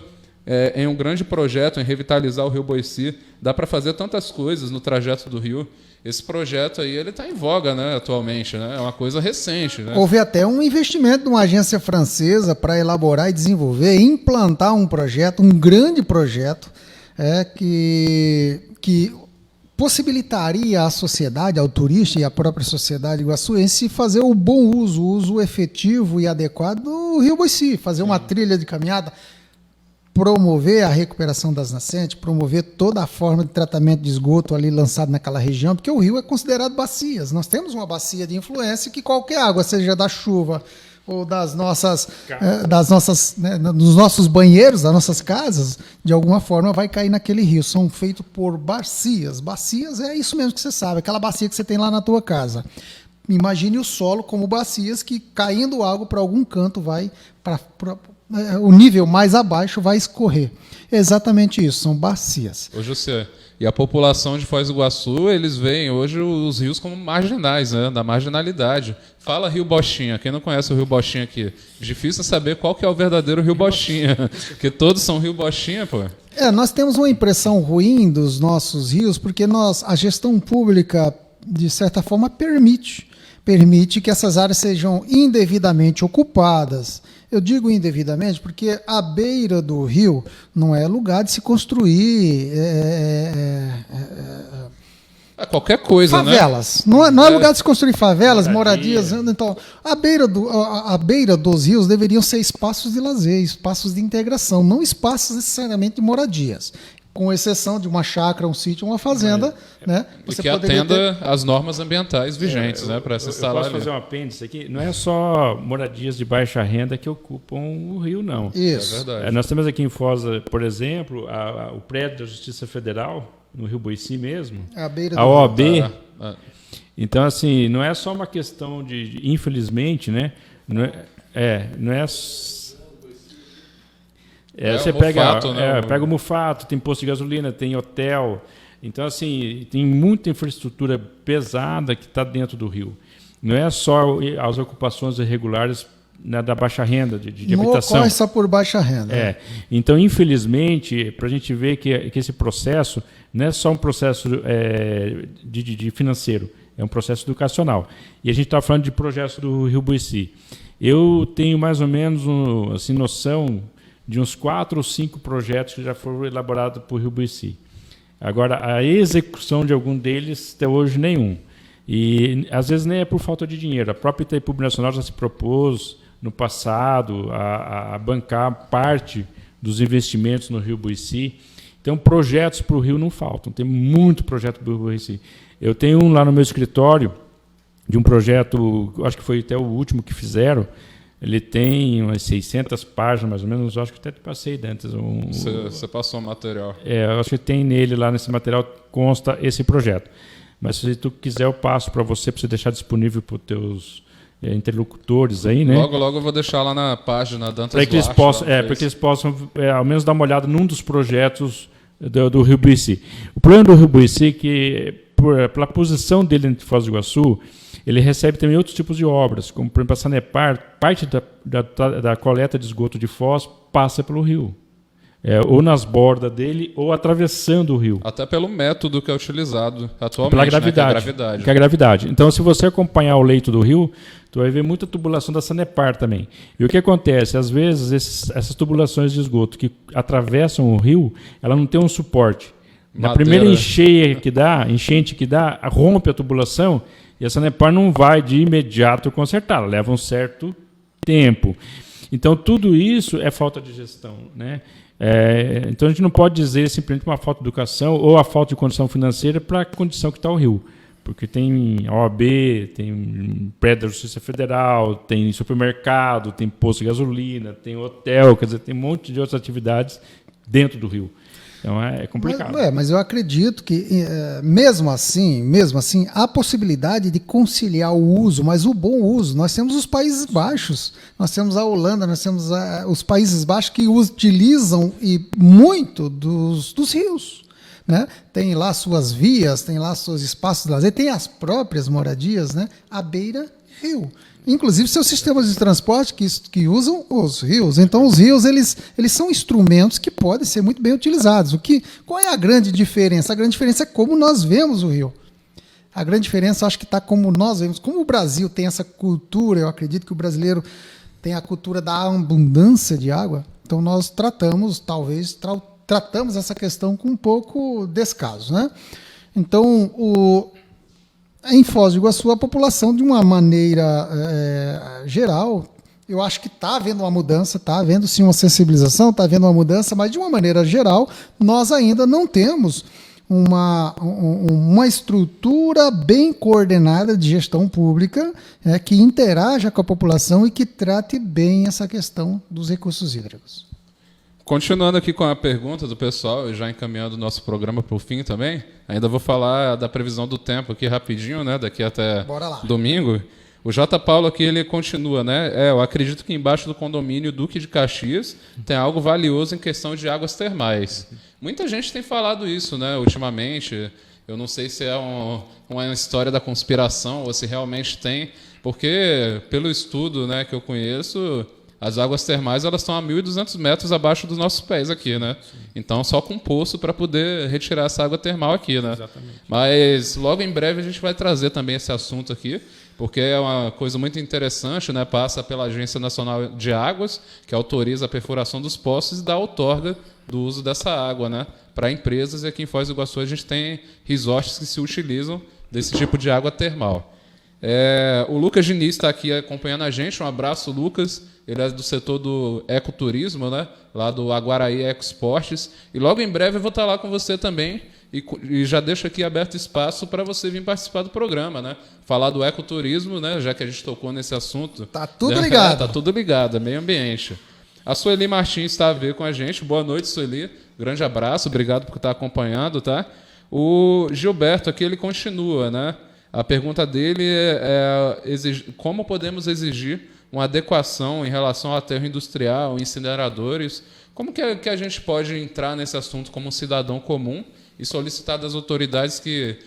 em um grande projeto em revitalizar o Rio Boici? Dá para fazer tantas coisas no trajeto do rio. Esse projeto aí ele está em voga, né, atualmente, né? É uma coisa recente, né? Houve até um investimento de uma agência francesa para elaborar e desenvolver, implantar um projeto, um grande projeto, que possibilitaria à sociedade, ao turista e à própria sociedade iguaçuense fazer o bom uso, o uso efetivo e adequado do Rio Boici, fazer uma trilha de caminhada, promover a recuperação das nascentes, promover toda a forma de tratamento de esgoto ali lançado naquela região, porque o rio é considerado bacias. Nós temos uma bacia de influência que qualquer água, seja da chuva ou dos nossos banheiros, das nossas casas, de alguma forma vai cair naquele rio. São feitos por bacias. Bacias é isso mesmo que você sabe, aquela bacia que você tem lá na tua casa. Imagine o solo como bacias que, caindo água para algum canto, vai para o nível mais abaixo vai escorrer. É exatamente isso, são bacias. Ô, José, e a população de Foz do Iguaçu, eles veem hoje os rios como marginais, né? Da marginalidade. Fala Rio Bochinha, quem não conhece o Rio Bochinha aqui? Difícil saber qual que é o verdadeiro Rio Bochinha, porque todos são Rio Bochinha, pô. Nós temos uma impressão ruim dos nossos rios, porque a gestão pública, de certa forma, permite que essas áreas sejam indevidamente ocupadas. Eu digo indevidamente porque a beira do rio não é lugar de se construir qualquer coisa, favelas. Né? Não é lugar de se construir favelas, moradias. Então, a beira dos rios deveriam ser espaços de lazer, espaços de integração, não espaços necessariamente de moradias. com exceção de uma chácara, um sítio, uma fazenda, né? E que atenda às normas ambientais vigentes, né, para essa instalar. Eu posso fazer um apêndice aqui? Não é só moradias de baixa renda que ocupam o Rio, não. Isso. É verdade. Nós temos aqui em Foz, por exemplo, o prédio da Justiça Federal, no Rio Buici mesmo, À beira a OAB. Então, assim, não é só uma questão de infelizmente, né? Você pega o Mufato, tem posto de gasolina, tem hotel. Então, assim, tem muita infraestrutura pesada que está dentro do Rio. Não é só as ocupações irregulares, né, da baixa renda, de habitação. Não ocorre só por baixa renda. Então, infelizmente, para a gente ver que esse processo não é só um processo de financeiro, é um processo educacional. E a gente está falando de projetos do Rio Buici. Eu tenho mais ou menos assim, noção de uns 4 ou 5 projetos que já foram elaborados por Rio Buici. Agora, a execução de algum deles, até hoje, nenhum. E, às vezes, nem é por falta de dinheiro. A própria Itaipu Nacional já se propôs, no passado, a bancar parte dos investimentos no Rio Buici. Então, projetos para o Rio não faltam. Tem muito projeto para o Rio Buici. Eu tenho um lá no meu escritório, de um projeto, acho que foi até o último que fizeram. Ele tem umas 600 páginas, mais ou menos. Eu acho que até te passei, Dantas. Você passou o material. Eu acho que tem nele, lá nesse material, consta esse projeto. Mas se tu quiser, eu passo para você deixar disponível para os teus interlocutores aí, né? Logo eu vou deixar lá na página Dantas para que eles possam, ao menos dar uma olhada num dos projetos do Rio Buici. O problema do Rio Buici é que, pela posição dele entre Foz do Iguaçu, ele recebe também outros tipos de obras, como, por exemplo, a Sanepar, parte da coleta de esgoto de Foz passa pelo rio. Ou nas bordas dele, ou atravessando o rio. Até pelo método que é utilizado atualmente, pela gravidade, né? Que é a gravidade. Então, se você acompanhar o leito do rio, tu vai ver muita tubulação da Sanepar também. E o que acontece? Às vezes, essas tubulações de esgoto que atravessam o rio, ela não tem um suporte. Na primeira enchente que dá, rompe a tubulação, e a Sanepar não vai de imediato consertar, ela leva um certo tempo. Então, tudo isso é falta de gestão, né? Então, a gente não pode dizer simplesmente uma falta de educação ou a falta de condição financeira para a condição que está o Rio. Porque tem OAB, tem prédio da Justiça Federal, tem supermercado, tem posto de gasolina, tem hotel, quer dizer, tem um monte de outras atividades dentro do Rio. Então é complicado. Mas eu acredito que, mesmo assim, há possibilidade de conciliar o uso, mas o bom uso. Nós temos os Países Baixos, nós temos a Holanda, nós temos os Países Baixos que utilizam muito dos rios. Né? Tem lá suas vias, tem lá seus espaços de lazer, tem as próprias moradias, né? À beira-rio. Inclusive seus sistemas de transporte que usam os rios. Então, os rios eles são instrumentos que podem ser muito bem utilizados. Qual é a grande diferença? A grande diferença é como nós vemos o rio. A grande diferença, acho que está como nós vemos. Como o Brasil tem essa cultura, eu acredito que o brasileiro tem a cultura da abundância de água, então nós tratamos essa questão com um pouco descaso, né? Então, em Foz do Iguaçu, a população, de uma maneira geral, eu acho que está havendo uma mudança, está havendo sim uma sensibilização, está havendo uma mudança, mas de uma maneira geral, nós ainda não temos uma estrutura bem coordenada de gestão pública que interaja com a população e que trate bem essa questão dos recursos hídricos. Continuando aqui com a pergunta do pessoal, e já encaminhando o nosso programa para o fim também, ainda vou falar da previsão do tempo aqui rapidinho, né, daqui até domingo. O J. Paulo aqui, ele continua, né? Eu acredito que embaixo do condomínio Duque de Caxias tem algo valioso em questão de águas termais. Muita gente tem falado isso, né, ultimamente. Eu não sei se é uma história da conspiração ou se realmente tem, porque pelo estudo, né, que eu conheço, as águas termais elas estão a 1.200 metros abaixo dos nossos pés aqui, né? Sim. Então, só com poço para poder retirar essa água termal aqui, né? Exatamente. Mas logo em breve a gente vai trazer também esse assunto aqui, porque é uma coisa muito interessante, né? Passa pela Agência Nacional de Águas, que autoriza a perfuração dos poços e dá outorga do uso dessa água, né? Para empresas, e aqui em Foz do Iguaçu a gente tem resorts que se utilizam desse tipo de água termal. O Lucas Diniz está aqui acompanhando a gente. Um abraço, Lucas. ele é do setor do ecoturismo, né? Lá do Aguaraí Ecosportes. E logo em breve eu vou estar lá com você também. E já deixo aqui aberto espaço para você vir participar do programa, né? Falar do ecoturismo, né? Já que a gente tocou nesse assunto. Tá tudo ligado. Tá tudo ligado, é meio ambiente. A Sueli Martins está a ver com a gente. Boa noite, Sueli. Grande abraço, obrigado por estar acompanhando, tá? O Gilberto aqui, ele continua, né? A pergunta dele como podemos exigir uma adequação em relação ao aterro industrial, incineradores? Como que a gente pode entrar nesse assunto como um cidadão comum e solicitar das autoridades que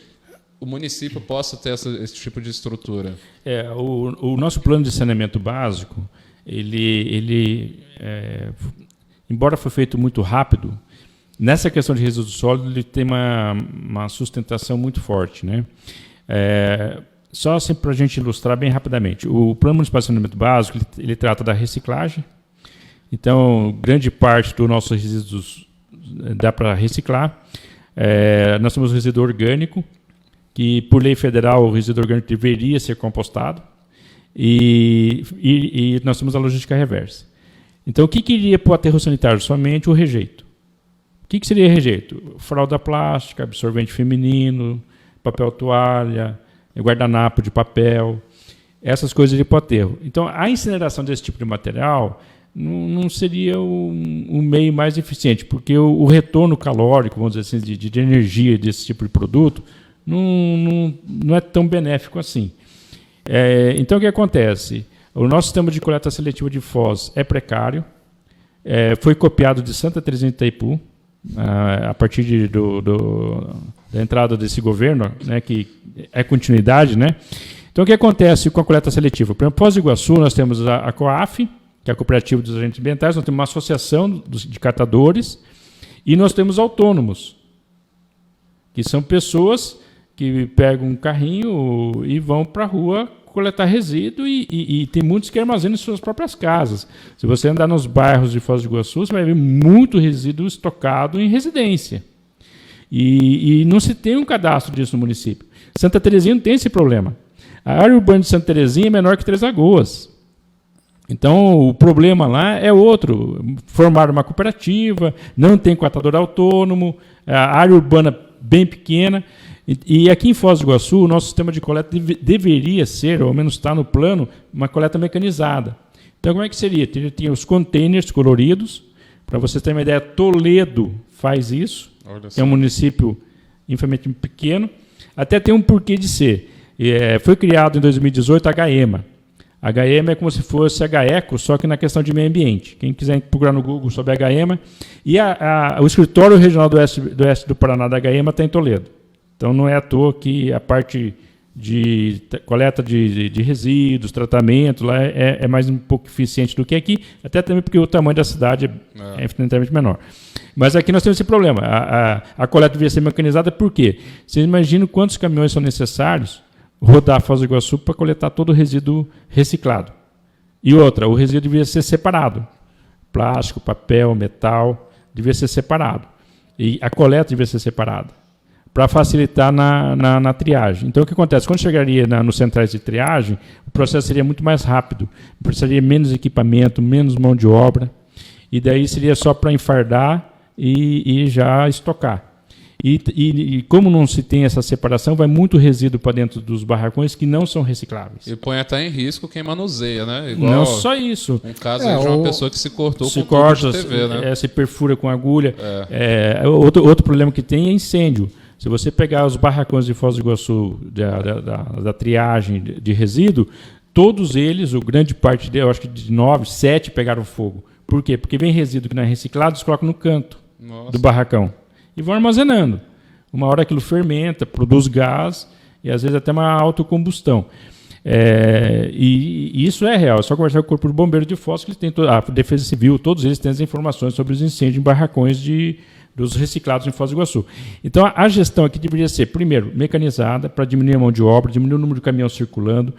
o município possa ter esse tipo de estrutura? O nosso plano de saneamento básico, embora foi feito muito rápido, nessa questão de resíduo sólido ele tem uma sustentação muito forte, né? Só assim para a gente ilustrar bem rapidamente, o Plano Municipal de Saneamento Básico ele trata da reciclagem. Então, grande parte dos nossos resíduos dá para reciclar. Nós temos o resíduo orgânico, que por lei federal o resíduo orgânico deveria ser compostado. E nós temos a logística reversa. Então, o que iria para o aterro sanitário? Somente o rejeito. O que seria rejeito? Fralda plástica, absorvente feminino, papel toalha, guardanapo de papel, essas coisas iriam para o aterro. Então, a incineração desse tipo de material não seria o meio mais eficiente, porque o retorno calórico, vamos dizer assim, de energia desse tipo de produto não é tão benéfico assim. Então, o que acontece? O nosso sistema de coleta seletiva de Foz é precário, foi copiado de Santa Terezinha de Itaipu, a partir da entrada desse governo, né, que é continuidade, né? Então, o que acontece com a coleta seletiva? Por exemplo, Foz do Iguaçu, nós temos a COAF, que é a Cooperativa dos Agentes Ambientais, nós temos uma associação de catadores e nós temos autônomos, que são pessoas que pegam um carrinho e vão para a rua coletar resíduo e tem muitos que armazenam em suas próprias casas. Se você andar nos bairros de Foz do Iguaçu, você vai ver muito resíduo estocado em residência. E não se tem um cadastro disso no município. Santa Terezinha não tem esse problema. A área urbana de Santa Terezinha é menor que Três Lagoas. Então, o problema lá é outro. Formar uma cooperativa, não tem catador autônomo, a área urbana bem pequena. E aqui em Foz do Iguaçu, o nosso sistema de coleta deveria ser, ou ao menos está no plano, uma coleta mecanizada. Então, como é que seria? Tinha os containers coloridos. Para vocês terem uma ideia, Toledo faz isso. É um município infinitamente pequeno. Até tem um porquê de ser. Foi criado em 2018 a HEMA. A HEMA é como se fosse a GAECO, só que na questão de meio ambiente. Quem quiser procurar no Google sobre a HEMA. E o escritório regional do oeste do Paraná da HEMA está em Toledo. Então, não é à toa que a parte de coleta de resíduos, tratamento, lá é mais um pouco eficiente do que aqui, até também porque o tamanho da cidade é infinitamente menor. Mas aqui nós temos esse problema. A coleta deveria ser mecanizada por quê? Vocês imaginam quantos caminhões são necessários rodar a Foz do Iguaçu para coletar todo o resíduo reciclado? E outra, o resíduo deveria ser separado. Plástico, papel, metal, deveria ser separado. E a coleta deveria ser separada, para facilitar na triagem. Então, o que acontece? Quando chegaria nos centrais de triagem, o processo seria muito mais rápido, precisaria menos equipamento, menos mão de obra, e daí seria só para enfardar e já estocar. E como não se tem essa separação, vai muito resíduo para dentro dos barracões que não são recicláveis. E põe até em risco quem manuseia, né? Igual não só isso. Um caso de uma pessoa que se cortou com tubo de TV, né? Se perfura com agulha. Outro problema que tem é incêndio. Se você pegar os barracões de Foz do Iguaçu, da triagem de resíduo, todos eles, ou grande parte deles, eu acho que de 9, 7 pegaram fogo. Por quê? Porque vem resíduo que não é reciclado, eles colocam no canto do barracão e vão armazenando. Uma hora aquilo fermenta, produz gás e às vezes até uma autocombustão. E isso é real. É só conversar com o Corpo de Bombeiro de Foz, que eles têm a Defesa Civil, todos eles têm as informações sobre os incêndios em barracões dos reciclados em Foz do Iguaçu. Então, a gestão aqui deveria ser, primeiro, mecanizada, para diminuir a mão de obra, diminuir o número de caminhões circulando,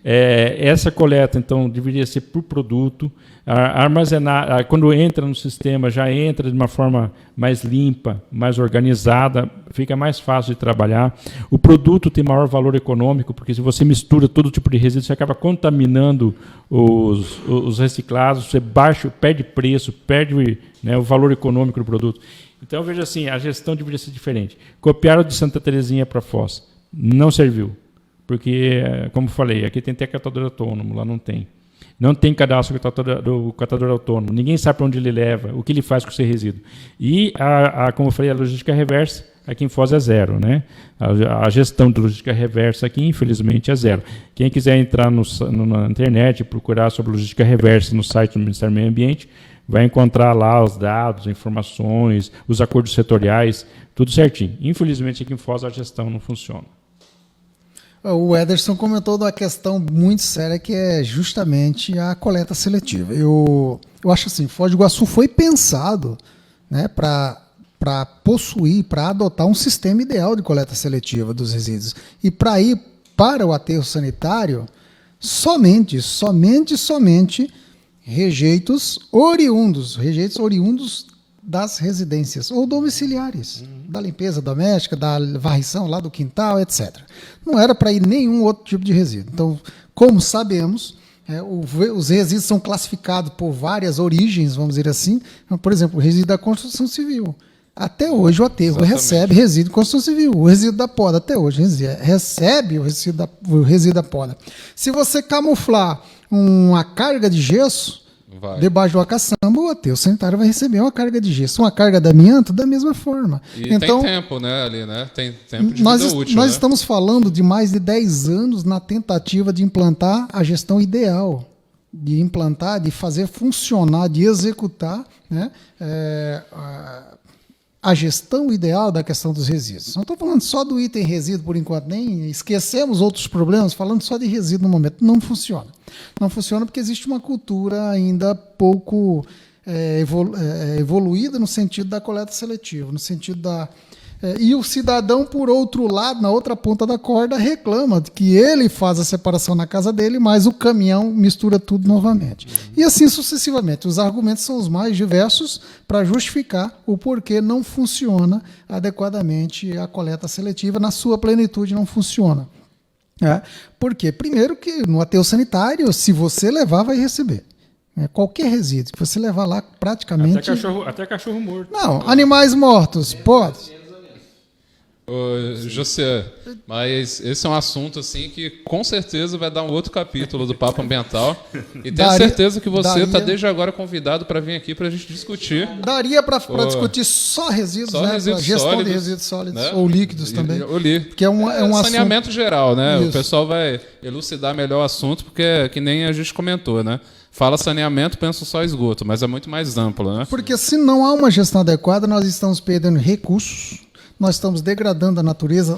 Essa coleta, então, deveria ser por produto, armazenar, quando entra no sistema, já entra de uma forma mais limpa, mais organizada, fica mais fácil de trabalhar. O produto tem maior valor econômico, porque se você mistura todo tipo de resíduo, você acaba contaminando os reciclados, você perde preço, perde, né, o valor econômico do produto. Então, veja assim, a gestão deveria ser diferente. Copiaram de Santa Terezinha para Foz, não serviu. Porque, como falei, aqui tem até catador autônomo, lá não tem. Não tem cadastro do catador autônomo. Ninguém sabe para onde ele leva, o que ele faz com o seu resíduo. E, como eu falei, a logística reversa aqui em Foz é zero. Né? A gestão de logística reversa aqui, infelizmente, é zero. Quem quiser entrar na internet e procurar sobre logística reversa no site do Ministério do Meio Ambiente, vai encontrar lá os dados, informações, os acordos setoriais, tudo certinho. Infelizmente, aqui em Foz a gestão não funciona. O Ederson comentou de uma questão muito séria, que é justamente a coleta seletiva. Eu acho assim, Foz do Iguaçu foi pensado, né, para possuir, para adotar um sistema ideal de coleta seletiva dos resíduos. E para ir para o aterro sanitário, somente rejeitos oriundos das residências ou domiciliares, da limpeza doméstica, da varrição lá do quintal, etc. Não era para ir nenhum outro tipo de resíduo. Então, como sabemos, os resíduos são classificados por várias origens, vamos dizer assim. Por exemplo, o resíduo da construção civil. Até hoje o aterro recebe resíduo de construção civil. O resíduo da poda, até hoje, recebe o resíduo da poda. Se você camuflar uma carga de gesso debaixo de uma caçamba, o aterro sanitário vai receber uma carga de gesso. Uma carga de amianto, da mesma forma. E então, tem tempo, né, ali, né? Tem tempo de vida útil. Nós estamos falando de mais de 10 anos na tentativa de implantar a gestão ideal, de fazer funcionar, de executar, né, a gestão ideal da questão dos resíduos. Não estou falando só do item resíduo por enquanto, nem esquecemos outros problemas, falando só de resíduo no momento. Não funciona. Não funciona porque existe uma cultura ainda pouco evoluída no sentido da coleta seletiva, no sentido da... E o cidadão, por outro lado, na outra ponta da corda, reclama de que ele faz a separação na casa dele, mas o caminhão mistura tudo novamente. E assim sucessivamente. Os argumentos são os mais diversos para justificar o porquê não funciona adequadamente a coleta seletiva, na sua plenitude não funciona. Porque, primeiro, que no aterro sanitário, se você levar, vai receber. Qualquer resíduo que você levar lá, praticamente... Até cachorro morto. Não, animais mortos, pode... José, mas esse é um assunto assim que com certeza vai dar um outro capítulo do Papo Ambiental e tenho certeza que você está desde agora convidado para vir aqui para a gente discutir. Daria para discutir só resíduos, só né? Resíduos gestão sólidos, de resíduos sólidos, né? Ou líquidos também. Que é um saneamento assunto... geral, né? Isso. O pessoal vai elucidar melhor o assunto, porque é que nem a gente comentou, né? Fala saneamento, pensa só esgoto, mas é muito mais amplo, né? Porque se não há uma gestão adequada, nós estamos perdendo recursos, nós estamos degradando a natureza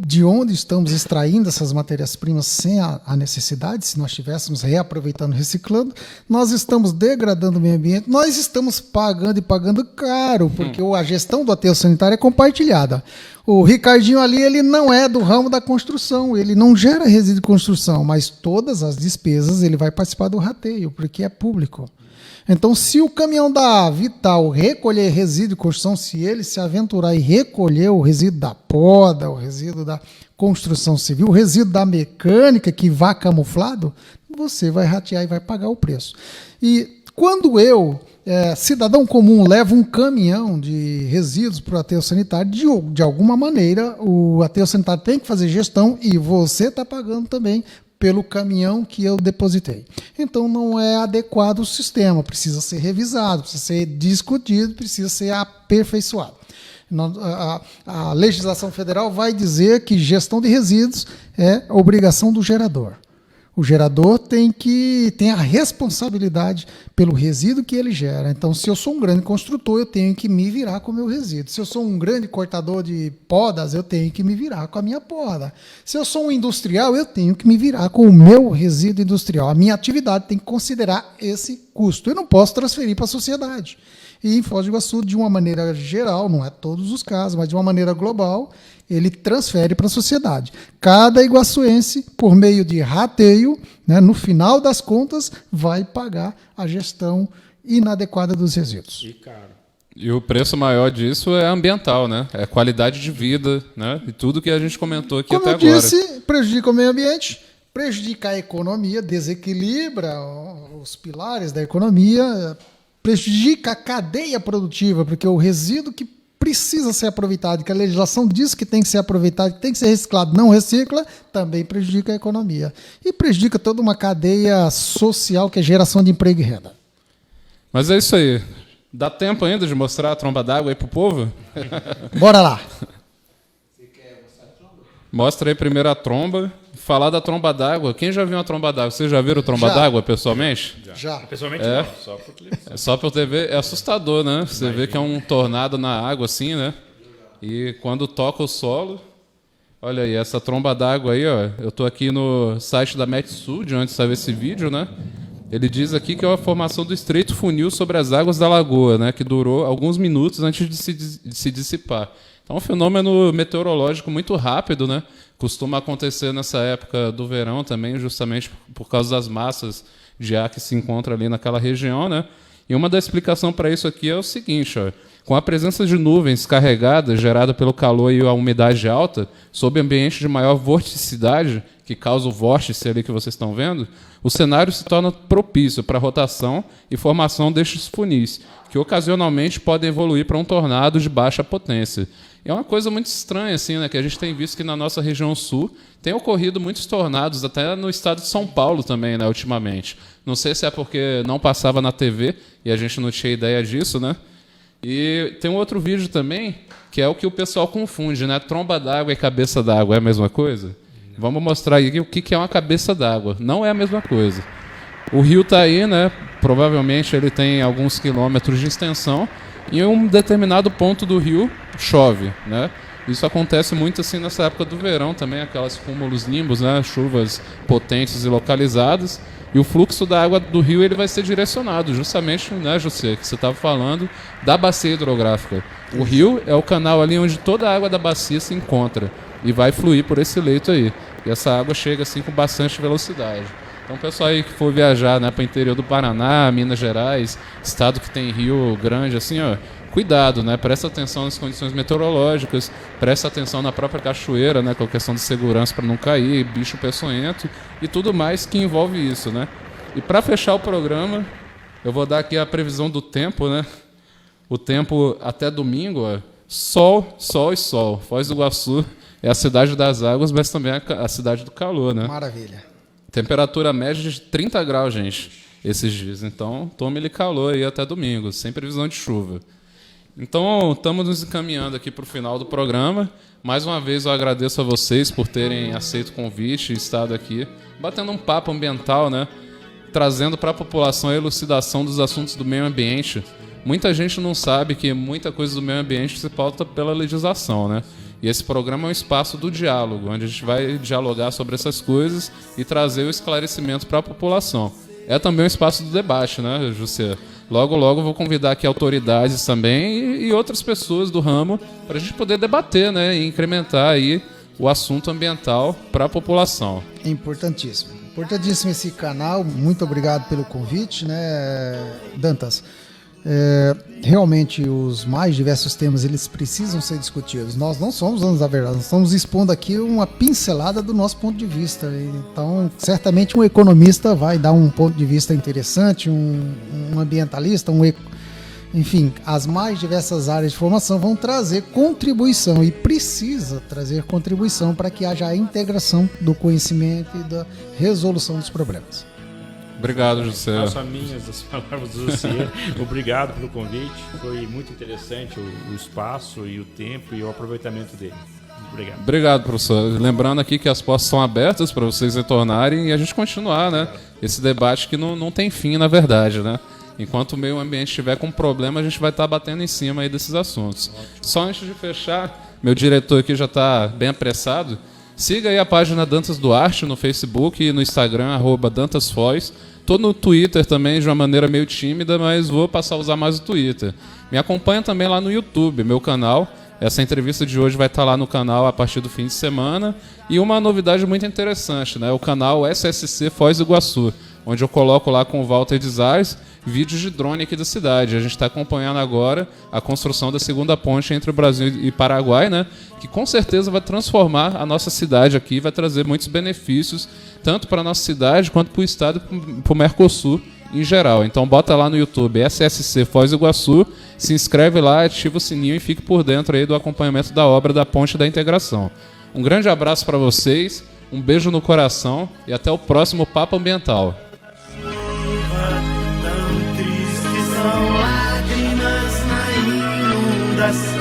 de onde estamos extraindo essas matérias-primas sem a necessidade, se nós estivéssemos reaproveitando, reciclando, nós estamos degradando o meio ambiente, nós estamos pagando e pagando caro, porque a gestão do aterro sanitário é compartilhada. O Ricardinho ali, ele não é do ramo da construção, ele não gera resíduo de construção, mas todas as despesas ele vai participar do rateio, porque é público. Então, se o caminhão da Vital recolher resíduo de construção, se ele se aventurar e recolher o resíduo da poda, o resíduo da construção civil, o resíduo da mecânica que vá camuflado, você vai ratear e vai pagar o preço. E quando eu, cidadão comum, levo um caminhão de resíduos para o aterro sanitário, de alguma maneira, o aterro sanitário tem que fazer gestão e você está pagando também pelo caminhão que eu depositei. Então, não é adequado o sistema, precisa ser revisado, precisa ser discutido, precisa ser aperfeiçoado. A legislação federal vai dizer que gestão de resíduos é obrigação do gerador. O gerador tem a responsabilidade pelo resíduo que ele gera. Então, se eu sou um grande construtor, eu tenho que me virar com o meu resíduo. Se eu sou um grande cortador de podas, eu tenho que me virar com a minha poda. Se eu sou um industrial, eu tenho que me virar com o meu resíduo industrial. A minha atividade tem que considerar esse custo. Eu não posso transferir para a sociedade. E em Foz do Iguaçu, de uma maneira geral, não é todos os casos, mas de uma maneira global, ele transfere para a sociedade. Cada iguaçuense, por meio de rateio, né, no final das contas, vai pagar a gestão inadequada dos resíduos. E caro. E o preço maior disso é ambiental, né? É qualidade de vida, né? E tudo que a gente comentou aqui Como até eu agora. disse, prejudica o meio ambiente, prejudica a economia, desequilibra os pilares da economia, prejudica a cadeia produtiva, porque o resíduo que precisa ser aproveitado, que a legislação diz que tem que ser aproveitado, que tem que ser reciclado, não recicla, também prejudica a economia. E prejudica toda uma cadeia social que é geração de emprego e renda. Mas é isso aí. Dá tempo ainda de mostrar a tromba d'água aí pro povo? Bora lá. Mostra aí primeiro a tromba. Falar da tromba d'água. Quem já viu uma tromba d'água? Vocês já viram tromba Já. d'água pessoalmente? Já. Pessoalmente É. não, só por televisão. É só pelo TV. É assustador, né? Você vê que é um tornado na água assim, né? E quando toca o solo... Olha aí, essa tromba d'água aí, ó. Eu tô aqui no site da Metsul, de onde saiu esse vídeo, né? Ele diz aqui que é a formação do estreito funil sobre as águas da lagoa, né? Que durou alguns minutos antes de se dissipar. Então é um fenômeno meteorológico muito rápido, né? Costuma acontecer nessa época do verão também, justamente por causa das massas de ar que se encontram ali naquela região, né? E uma das explicações para isso aqui é o seguinte, ó. Com a presença de nuvens carregadas, gerada pelo calor e a umidade alta, sob ambiente de maior vorticidade, que causa o vórtice ali que vocês estão vendo, o cenário se torna propício para a rotação e formação destes funis, que ocasionalmente podem evoluir para um tornado de baixa potência. É uma coisa muito estranha, assim, né, que a gente tem visto que na nossa região sul tem ocorrido muitos tornados, até no estado de São Paulo também, né, ultimamente. Não sei se é porque não passava na TV e a gente não tinha ideia disso, né? E tem um outro vídeo também, que é o que o pessoal confunde, né? Tromba d'água e cabeça d'água é a mesma coisa? Vamos mostrar aí o que é uma cabeça d'água. Não é a mesma coisa. O rio está aí, né? Provavelmente ele tem alguns quilômetros de extensão. E em um determinado ponto do rio chove, né? Isso acontece muito assim nessa época do verão também, aquelas cúmulos nimbus, né? Chuvas potentes e localizadas. E o fluxo da água do rio ele vai ser direcionado justamente, né, José, que você estava falando, da bacia hidrográfica. O rio é o canal ali onde toda a água da bacia se encontra e vai fluir por esse leito aí. E essa água chega assim com bastante velocidade. Então, o pessoal aí que for viajar, né, para o interior do Paraná, Minas Gerais, estado que tem rio grande, assim, ó, cuidado, né? Presta atenção nas condições meteorológicas, presta atenção na própria cachoeira, né, com a questão de segurança para não cair, bicho peçonhento e tudo mais que envolve isso, né? E para fechar o programa, eu vou dar aqui a previsão do tempo, né? O tempo até domingo, ó, sol, sol e sol. Foz do Iguaçu é a cidade das águas, mas também é a cidade do calor, né? Maravilha. Temperatura média de 30 graus, gente, esses dias. Então, tome-lhe calor aí até domingo, sem previsão de chuva. Então, estamos nos encaminhando aqui para o final do programa. Mais uma vez, eu agradeço a vocês por terem aceito o convite e estado aqui, batendo um papo ambiental, né? Trazendo para a população a elucidação dos assuntos do meio ambiente. Muita gente não sabe que muita coisa do meio ambiente se pauta pela legislação, né? E esse programa é um espaço do diálogo, onde a gente vai dialogar sobre essas coisas e trazer o esclarecimento para a população. É também um espaço do debate, né, José? Logo, logo vou convidar aqui autoridades também e outras pessoas do ramo para a gente poder debater, né, e incrementar aí o assunto ambiental para a população. É importantíssimo. Importantíssimo esse canal. Muito obrigado pelo convite, né, Dantas? Realmente os mais diversos temas eles precisam ser discutidos. Nós não somos donos da verdade, nós estamos expondo aqui uma pincelada do nosso ponto de vista. Então, certamente um economista vai dar um ponto de vista interessante, um ambientalista, enfim, as mais diversas áreas de formação vão trazer contribuição e precisa trazer contribuição para que haja a integração do conhecimento e da resolução dos problemas. Obrigado, José. Faço as minhas as palavras do José. Obrigado pelo convite. Foi muito interessante o espaço e o tempo e o aproveitamento dele. Obrigado. Obrigado, professor. Lembrando aqui que as portas estão abertas para vocês retornarem e a gente continuar, né? Esse debate que não tem fim, na verdade, né? Enquanto o meio ambiente estiver com problema, a gente vai estar batendo em cima aí desses assuntos. Ótimo. Só antes de fechar, meu diretor aqui já está bem apressado. Siga aí a página Dantas Duarte no Facebook e no Instagram, @DantasFoz. Tô no Twitter também de uma maneira meio tímida, mas vou passar a usar mais o Twitter. Me acompanha também lá no YouTube, meu canal. Essa entrevista de hoje vai estar lá no canal a partir do fim de semana. E uma novidade muito interessante, né? O canal SSC Foz do Iguaçu, onde eu coloco lá com o Walter Desais vídeos de drone aqui da cidade. A gente está acompanhando agora a construção da segunda ponte entre o Brasil e Paraguai, né? Que com certeza vai transformar a nossa cidade aqui, vai trazer muitos benefícios, tanto para a nossa cidade quanto para o estado e para o Mercosul em geral. Então bota lá no YouTube SSC Foz do Iguaçu, se inscreve lá, ativa o sininho e fique por dentro aí do acompanhamento da obra da Ponte da Integração. Um grande abraço para vocês, um beijo no coração e até o próximo Papo Ambiental. Tão triste são lágrimas na inundação.